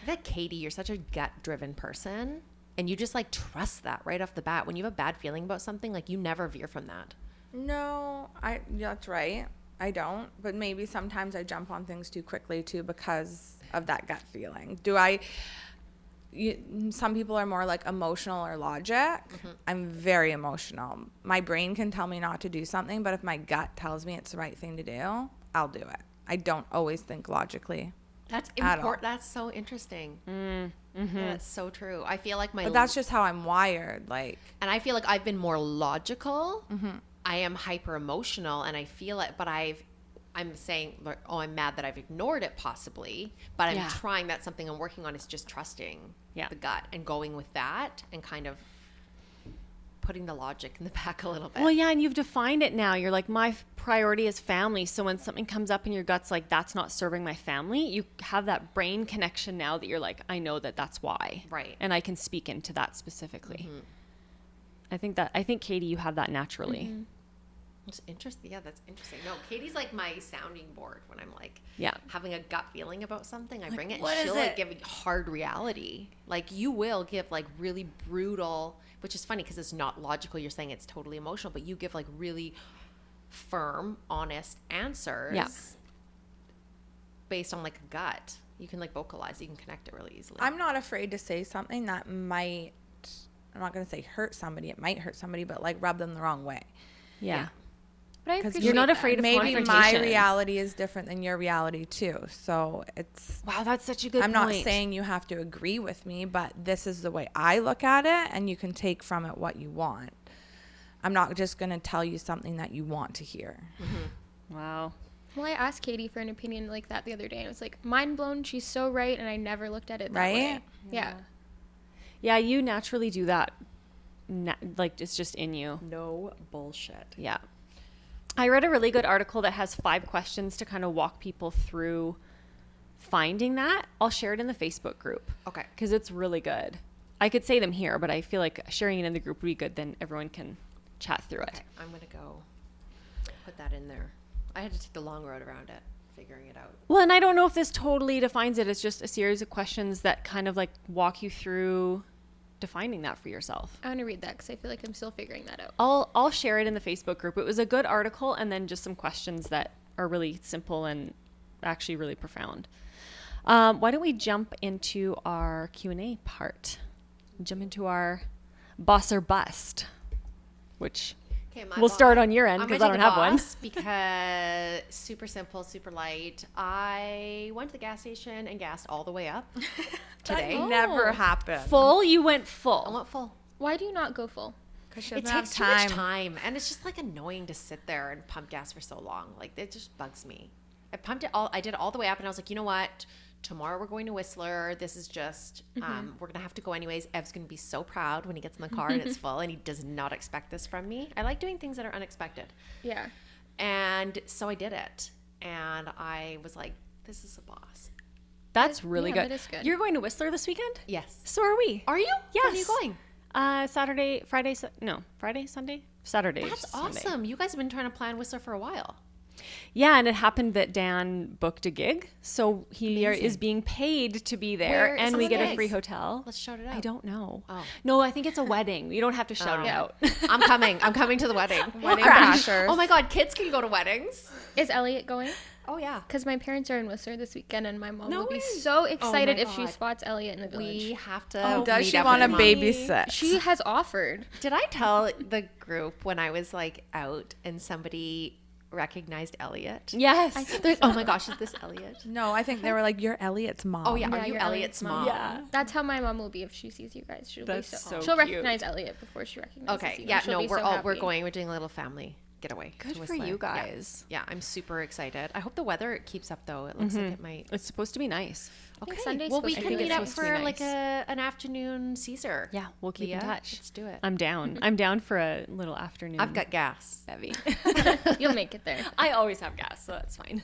I bet, Katie, you're such a gut-driven person, and you just like trust that right off the bat. When you have a bad feeling about something, like you never veer from that. No, that's right. I don't, but maybe sometimes I jump on things too quickly too because of that gut feeling. Some people are more like emotional or logic. I'm very emotional. My brain can tell me not to do something, but if my gut tells me it's the right thing to do, I'll do it. I don't always think logically. That's At all. important. That's so interesting. Yeah, that's so true. I feel like But that's just how I'm wired. Like, and I feel like I've been more logical. I am hyper emotional, and I feel it. But I'm saying, like, oh, I'm mad that I've ignored it, possibly. But I'm Yeah. trying. That's something I'm working on. Is just trusting the gut and going with that, and kind of putting the logic in the back a little bit. Well, yeah, and you've defined it now. You're like, my priority is family. So when something comes up in your gut's like, that's not serving my family, you have that brain connection now that you're like, I know that that's why. Right. And I can speak into that specifically. I think, Katie, you have that naturally. It's interesting. Yeah, that's interesting. No, Katie's like my sounding board when I'm like Yeah. having a gut feeling about something. I bring it, what and is she'll like it? give hard reality. Like you will give like really brutal, which is funny because it's not logical. You're saying it's totally emotional, but you give like really firm, honest answers. Yeah. Based on like a gut. You can like vocalize. You can connect it really easily. I'm not afraid to say something that might, I'm not going to say hurt somebody. It might hurt somebody, but like rub them the wrong way. Yeah. But I 'Cause appreciate You're not that. afraid of Maybe my confrontation. reality is different than your reality too. So it's, Wow, that's such a good I'm point. not saying you have to agree with me, but this is the way I look at it, and you can take from it what you want. I'm not just going to tell you something that you want to hear. Wow. Well, I asked Katie for an opinion like that the other day, and it was like mind blown. She's so right, and I never looked at it that way. Right? Yeah. Yeah, you naturally do that. Like, it's just in you. no bullshit. Yeah. I read a really good article that has 5 questions to kind of walk people through finding that. I'll share it in the Facebook group. Okay. Because it's really good. I could say them here, but I feel like sharing it in the group would be good. Then everyone can chat through it. Okay. I'm going to go put that in there. I had to take the long road around it, figuring it out. Well, and I don't know if this totally defines it. It's just a series of questions that kind of like walk you through defining that for yourself. I want to read that because I feel like I'm still figuring that out. I'll share it in the Facebook group. It was a good article, and then just some questions that are really simple and actually really profound. Why don't we jump into our Q&A part? Jump into our boss or bust, which Okay, we'll start on your end because I don't have one. Because super simple, super light. I went to the gas station and gassed all the way up today. That never happened. Full? You went I full. went full. Why do you not go full? Because she It doesn't have takes too much time, and it's just like annoying to sit there and pump gas for so long. Like it just bugs me. I did it all the way up, and I was like, you know what? Tomorrow we're going to Whistler. This is just, we're gonna have to go anyways. Ev's gonna be so proud when he gets in the car and it's full, and he does not expect this from me. I like doing things that are unexpected, Yeah. and so I did it, and I was like, this is a boss. That's really Yeah, good. that is good. You're going to Whistler this weekend? Yes. So are we. Are you? Yes. When are you going? Friday, Sunday? Saturday. That's Sunday. awesome. You guys have been trying to plan Whistler for a while. Yeah, and it happened that Dan booked a gig, so he Amazing. is being paid to be there, Where is and we the get a gig? free hotel. Let's shout it out. I don't know. Oh. No, I think it's a wedding. You don't have to shout it out. I'm coming. I'm coming to the wedding. Wedding Crash. crashers. Oh my God, kids can go to weddings. Is Elliot going? Oh yeah. Because my parents are in Whistler this weekend, and my mom No will be way. so excited if she God. spots Elliot in the village. We have to. Oh, does meet she up want to with your mom. babysit? She has offered. Did I tell the group when I was like out and somebody recognized Elliot? Yes. They're like, oh my gosh, is this Elliot? No, I think they were like, you're Elliot's mom. Oh yeah, Yeah, are you you're Elliot's mom? Yeah. That's how my mom will be if she sees you guys. She'll That's be so she'll cute. recognize Elliot before she recognizes Okay. you. Yeah. She'll No, be we're so we're happy. going. We're doing a little family getaway. Good to for Whistler. you Yeah. guys. Yeah, I'm super excited. I hope the weather keeps up though. It looks like it might. It's supposed to be nice. think Okay. Sunday's Well, we supposed to can be meet good. up It's supposed to for be like nice. an afternoon Caesar. Yeah, we'll keep in Leah, touch. Let's do it. I'm down. I'm down for a little afternoon. I've got gas. heavy. You'll make it there. I always have gas, so that's fine.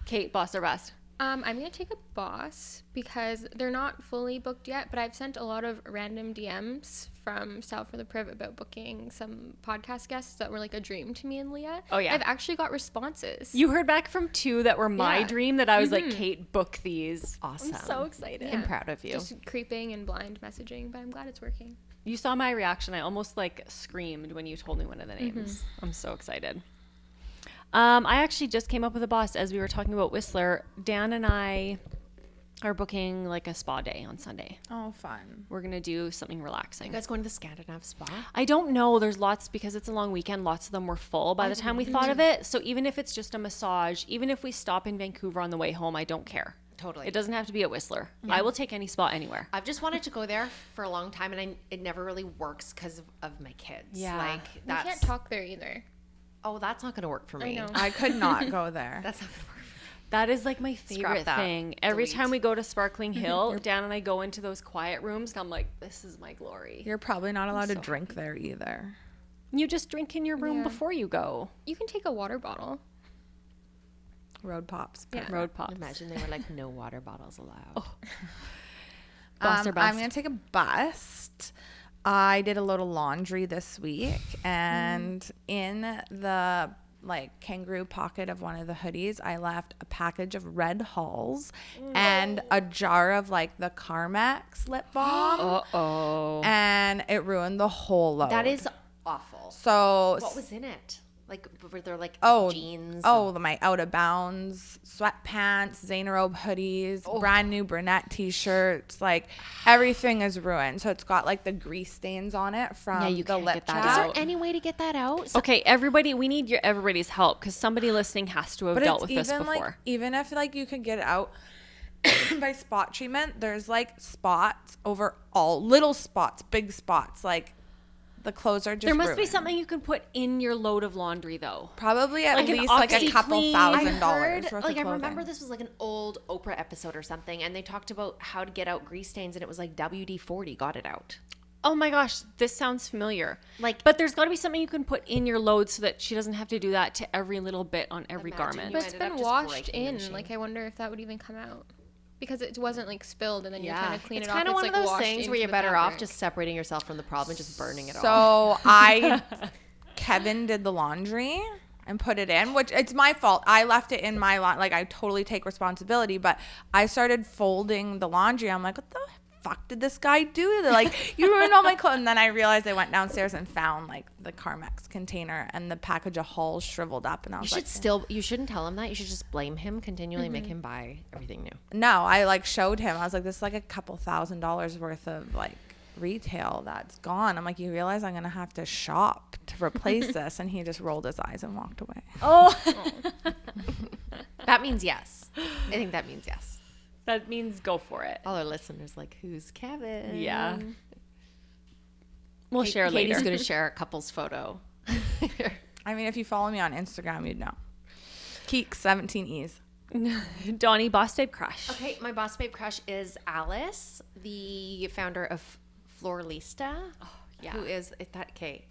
Kate, boss or bust? I'm gonna take a boss because they're not fully booked yet, but I've sent a lot of random DMs from South for the PRIV about booking some podcast guests that were like a dream to me and Leah. Oh, yeah. I've actually got responses. You heard back from 2 that were my Yeah. dream that I was like, Kate, book these. Awesome. I'm so excited. I'm proud of you. Just creeping and blind messaging, but I'm glad it's working. You saw my reaction. I almost like screamed when you told me one of the names. I'm so excited. I actually just came up with a boss as we were talking about Whistler. Dan and I are booking like a spa day on Sunday. Oh, fun. We're going to do something relaxing. You guys going to the Scandinav spa? I don't know. There's lots because it's a long weekend. Lots of them were full by the time we thought of it. So even if it's just a massage, even if we stop in Vancouver on the way home, I don't care. Totally. It doesn't have to be at Whistler. I will take any spa anywhere. I've just wanted to go there for a long time, and it never really works because of my kids. Yeah. Like We that's can't talk there either. oh, that's not going to work for me. know. I could not go there. That's not going to work. That is like my favorite that. thing. Every Delete. time we go to Sparkling Hill, Dan and I go into those quiet rooms, and I'm like, this is my glory. You're probably not allowed to so drink there either. You just drink in your room Yeah. before you go. You can take a water bottle. Road pops. Yeah. Road pops. Imagine they were like no water bottles allowed. Boss or bust? I'm gonna take a bust. I did a load of laundry this week, and in the like kangaroo pocket of one of the hoodies, I left a package of Red Halls and a jar of like the Carmex lip balm, Uh-oh. and it ruined the whole load. That is awful. so. What was in it? Like were there like Oh, jeans? my out of bounds sweatpants, Xanarobe hoodies, brand new brunette t-shirts, like everything is ruined. So it's got like the grease stains on it from you the can't lip get that Is chat. there out. any way to get that out? Okay, everybody, we need everybody's help because somebody listening has to have But dealt it's with this even before. like even if like you could get it out by spot treatment, there's like spots over all little spots, big spots, like the clothes are just There must be ruined. something you can put in your load of laundry, though. Probably at like an least like a couple OxyClean. $1,000 heard, worth like of I remember clothing. this was like an old Oprah episode or something, and they talked about how to get out grease stains, and it was like WD-40 got it out. Oh my gosh, this sounds familiar. Like- but there's got to be something you can put in your load so that she doesn't have to do that to every little bit on every Imagine garment. you But it's ended up been just washed breaking the in. machine. Like, I wonder if that would even come out. Because it wasn't like spilled and then you're Yeah. trying to clean It's it off. kind of one like of those washed things where into you're the better off fabric. just separating yourself from the problem and just burning it off. So Kevin did the laundry and put it in, which it's my fault. I left it in my like I totally take responsibility, but I started folding the laundry. I'm like, what the fuck did this guy do? They're like, you ruined all my clothes. And then I realized I went downstairs and found like the Carmex container and the package of Halls shriveled up, and I You was should like, still. You shouldn't tell him that. You should just blame him continually, make him buy everything new. no, I like showed him. I was like, this is like a couple $1,000s worth of like retail that's gone. I'm like, you realize I'm gonna have to shop to replace this? And he just rolled his eyes and walked away. Oh, That means yes. I think that means yes. that means go for it. All our listeners like, who's Kevin? Yeah. We'll share Katie's later. going to share a couple's photo. I mean, if you follow me on Instagram, you'd know. Keek 17 E's. Donni, boss babe crush. Okay, my boss babe crush is Alice, the founder of Floralista. Oh, yeah. Who is that? Okay,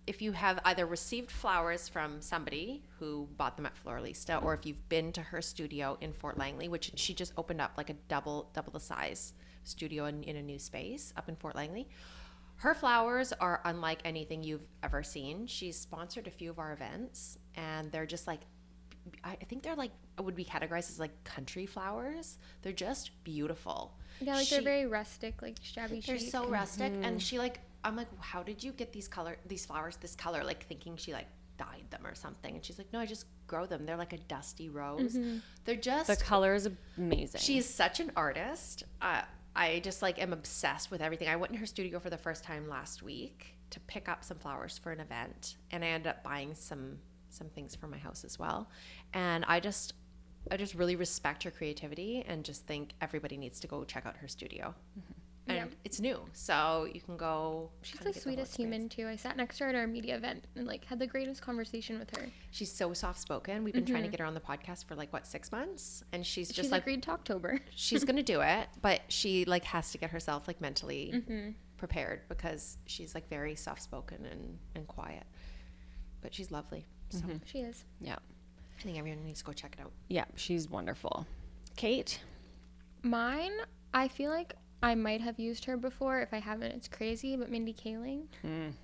if you have either received flowers from somebody who bought them at Floralista, or if you've been to her studio in Fort Langley, which she just opened up like a double the size studio in a new space up in Fort Langley. Her flowers are unlike anything you've ever seen. She's sponsored a few of our events, and they're just like, I think they're like, would be categorized as like country flowers. They're just beautiful. Yeah, like they're very rustic, like shabby chic. They're so rustic, and she like, I'm like, how did you get these flowers this color? Like thinking she like dyed them or something, and she's like, no, I just grow them. They're like a dusty rose. They're just, The color is amazing. she's such an artist. I just like am obsessed with everything. I went in her studio for the first time last week to pick up some flowers for an event, and I ended up buying some things for my house as well. And I just really respect her creativity and just think everybody needs to go check out her studio. And Yeah. it's new, so you can go. She's kinda the get whole sweetest human too. I sat next to her at our media event and like had the greatest conversation with her. She's so soft spoken. We've been trying to get her on the podcast for like 6 months, and she's just She's like, agreed to October. she's gonna do it, but she like has to get herself like mentally prepared, because she's like very soft spoken and quiet, but she's lovely. So She is. Yeah. I think everyone needs to go check it out. Yeah, she's wonderful. Kate? Mine, I feel like I might have used her before. If I haven't, it's crazy. But Mindy Kaling,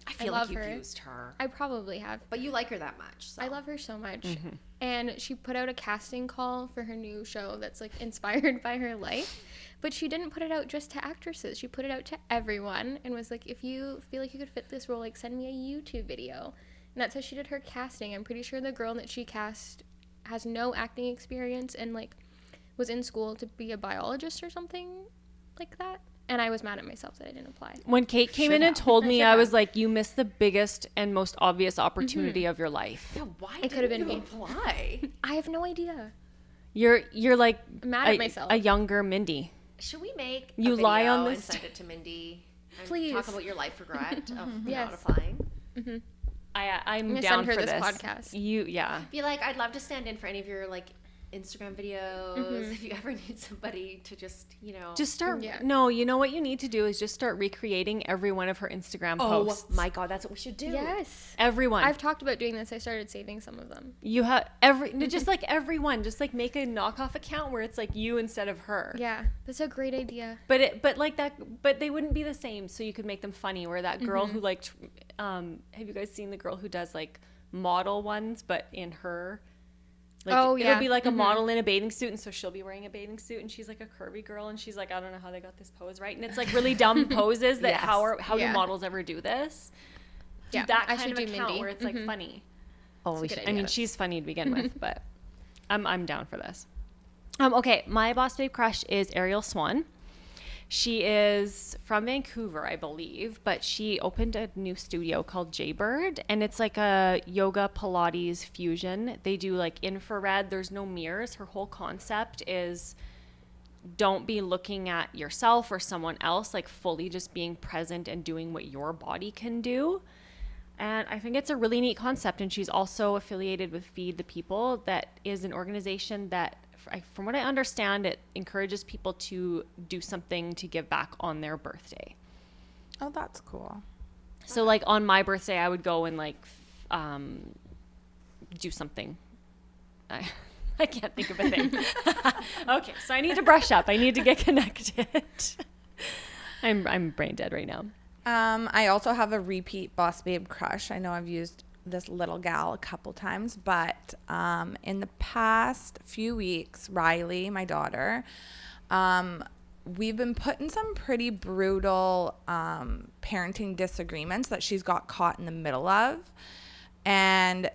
I feel love like you've her. used her, I probably have. but you like her that much. So. I love her so much. And she put out a casting call for her new show that's like inspired by her life. But she didn't put it out just to actresses. She put it out to everyone and was like, if you feel like you could fit this role, like send me a YouTube video. And that's how she did her casting. I'm pretty sure the girl that she cast has no acting experience and like was in school to be a biologist or something like that. And I was mad at myself that I didn't apply. When Kate came in and told me, I was like, you missed the biggest and most obvious opportunity of your life. Yeah, why It could have didn't been you me. apply? I have no idea. You're like I'm mad at myself. a younger Mindy. Should we make You a video lie on and this send it to Mindy? And Please. talk about your life regret of Yes. not applying. I'm gonna down send her for this this podcast. Yeah. Be like, I'd love to stand in for any of your like Instagram videos. If you ever need somebody to just, Just start. Yeah. No, you know what you need to do is just start recreating every one of her Instagram posts. Oh my God, that's what we should do. Yes. Everyone. I've talked about doing this. I started saving some of them. You have just like everyone, just like make a knockoff account where it's like you instead of her. Yeah, that's a great idea. But they wouldn't be the same. So you could make them funny. Where that girl who like, have you guys seen the girl who does like model ones, but in her, like it'll be like a model in a bathing suit, and so she'll be wearing a bathing suit, and she's like a curvy girl, and she's like, I don't know how they got this pose right, and it's like really dumb poses that Yes. how do Yeah. models ever do this? Do Yeah, that I kind should of do account Mindy. where it's like funny. Oh, It's a good I mean, idea. she's funny to begin with, but I'm down for this. Okay, my boss babe crush is Ariel Swan. She is from Vancouver, I believe, but she opened a new studio called Jaybird, and it's like a yoga Pilates fusion. They do like infrared. There's no mirrors. Her whole concept is don't be looking at yourself or someone else, like fully just being present and doing what your body can do. And I think it's a really neat concept. And she's also affiliated with Feed the People. That is an organization that, from what I understand, it encourages people to do something to give back on their birthday. Oh, that's cool. So like on my birthday, I would go and like do something. I can't think of a thing. Okay, so I need to brush up. I need to get connected. I'm brain dead right now. I also have a repeat boss babe crush. I know I've used this little gal a couple times, but in the past few weeks, Riley, my daughter, we've been put in some pretty brutal parenting disagreements that she's got caught in the middle of, and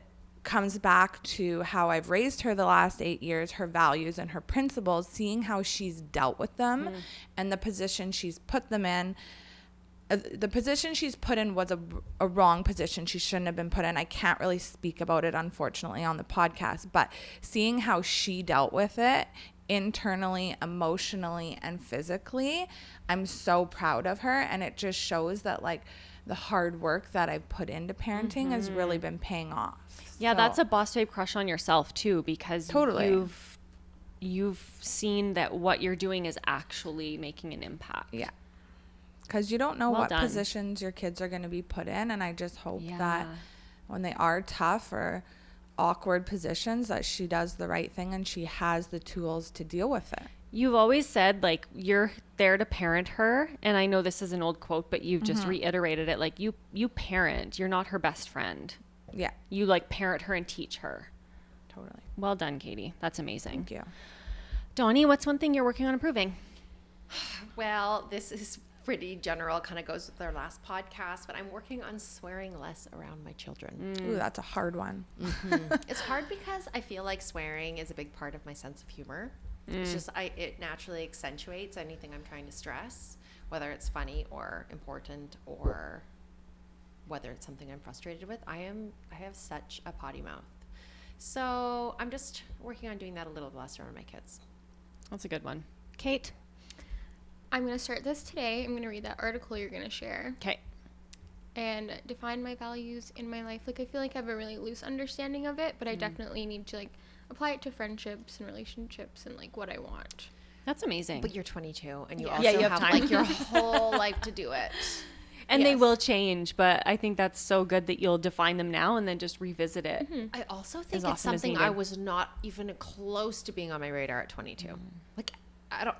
comes back to how I've raised her the last 8 years, her values and her principles, seeing how she's dealt with them and the position she's put them in. The position she's put in was a wrong position. She shouldn't have been put in. I can't really speak about it, unfortunately, on the podcast, but seeing how she dealt with it internally, emotionally, and physically, I'm so proud of her. And it just shows that, like, the hard work that I've put into parenting has really been paying off. Yeah, So- that's a boss babe crush on yourself too, because Totally. you've seen that what you're doing is actually making an impact. Yeah. Because you don't know Well what done. positions your kids are going to be put in. And I just hope that Yeah. when they are tough or awkward positions, that she does the right thing and she has the tools to deal with it. You've always said, like, you're there to parent her. And I know this is an old quote, but you've just reiterated it. Like, you parent. You're not her best friend. Yeah, You, like, parent her and teach her. totally. Well done, Katie. That's amazing. Thank you. Donni, what's one thing you're working on improving? Well, this is pretty general, kind of goes with our last podcast, but I'm working on swearing less around my children. Ooh, that's a hard one. It's hard because I feel like swearing is a big part of my sense of humor. It's just it naturally accentuates anything I'm trying to stress, whether it's funny or important or whether it's something I'm frustrated with. I have such a potty mouth. So I'm just working on doing that a little less around my kids. That's a good one. Kate? I'm going to start this today. I'm going to read that article you're going to share Okay. and define my values in my life. Like, I feel like I have a really loose understanding of it, but I definitely need to, like, apply it to friendships and relationships and, like, what I want. That's amazing. But you're 22 and you Yeah. also Yeah, you have have time. like your whole life to do it. and they Yes. will change, but I think that's so good that you'll define them now and then just revisit it. I also think As it's often as something I needed. was not even close to being on my radar at 22.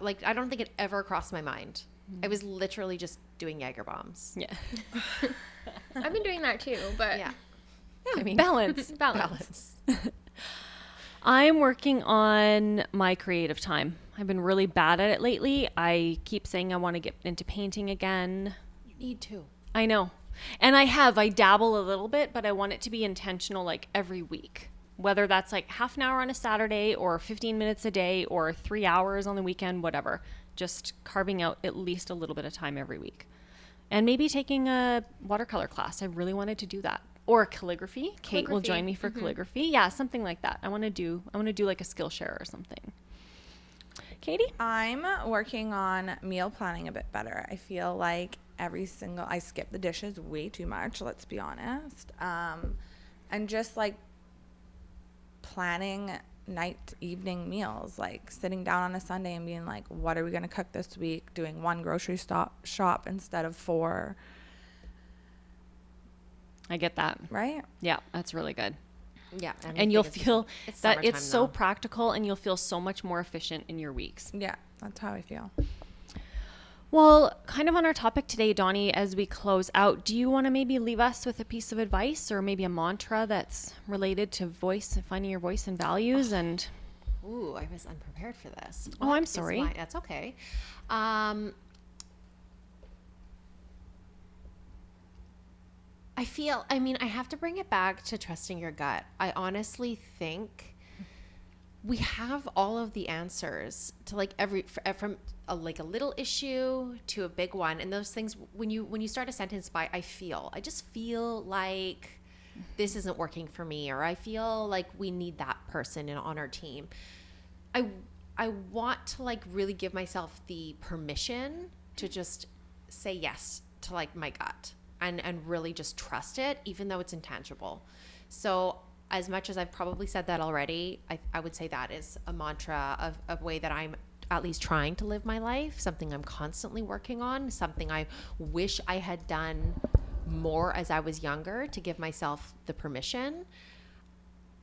Like I don't think it ever crossed my mind. I was literally just doing Jaeger bombs. Yeah. I've been doing that too, but Yeah. I mean, Balance. balance. I'm working on my creative time. I've been really bad at it lately. I keep saying I want to get into painting again. You need to. I know. And I dabble a little bit, but I want it to be intentional like every week. Whether that's like half an hour on a Saturday or 15 minutes a day or 3 hours on the weekend, whatever. Just carving out at least a little bit of time every week. And maybe taking a watercolor class. I really wanted to do that. Or calligraphy. Kate will Calligraphy. join me for calligraphy. Yeah, something like that. I want to do like a Skillshare or something. Katie? I'm working on meal planning a bit better. I feel like I skip the dishes way too much, let's be honest. And just like planning evening meals, like sitting down on a Sunday and being like, what are we going to cook this week? Doing one grocery shop instead of 4, I get that. right? Yeah, that's really good. Yeah. And you'll feel it's that summertime it's so now. practical and you'll feel so much more efficient in your weeks. Yeah, that's how I feel. Well, kind of on our topic today, Donni, as we close out, do you want to maybe leave us with a piece of advice or maybe a mantra that's related to finding your voice and values? And Ooh, I was unprepared for this. Oh, I'm What is sorry. That's okay. I have to bring it back to trusting your gut. I honestly think we have all of the answers to like from a little issue to a big one. And those things, when you start a sentence by, I just feel like this isn't working for me, or I feel like we need that person on our team. I want to like really give myself the permission to just say yes to like my gut and really just trust it, even though it's intangible. So as much as I've probably said that already, I would say that is a mantra of a way that I'm at least trying to live my life, something I'm constantly working on, something I wish I had done more as I was younger to give myself the permission.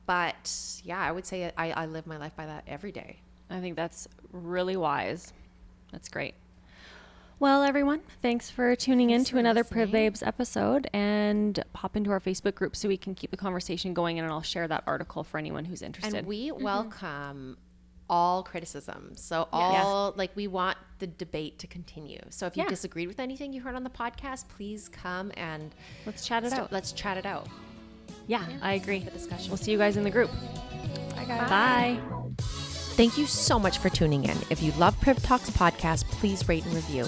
But yeah, I would say I live my life by that every day. I think that's really wise. That's great. Well, everyone, thanks for tuning in to another PRIV Babes episode, and pop into our Facebook group so we can keep the conversation going, and I'll share that article for anyone who's interested. And we welcome all criticism. So we want the debate to continue. So if you Yeah. disagreed with anything you heard on the podcast, please come and Let's chat it out. Let's chat it out. Yeah, I agree. The discussion. We'll see you guys in the group. Bye, guys. Bye. Thank you so much for tuning in. If you love PRIV Talks podcast, please rate and review.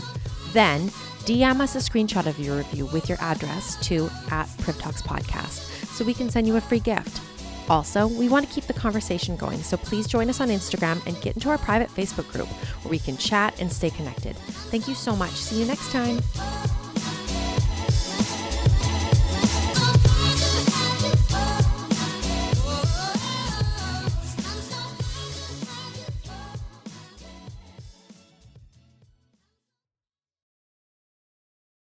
Then DM us a screenshot of your review with your address to @PRIV Talks podcast so we can send you a free gift. Also, we want to keep the conversation going, so please join us on Instagram and get into our private Facebook group where we can chat and stay connected. Thank you so much. See you next time.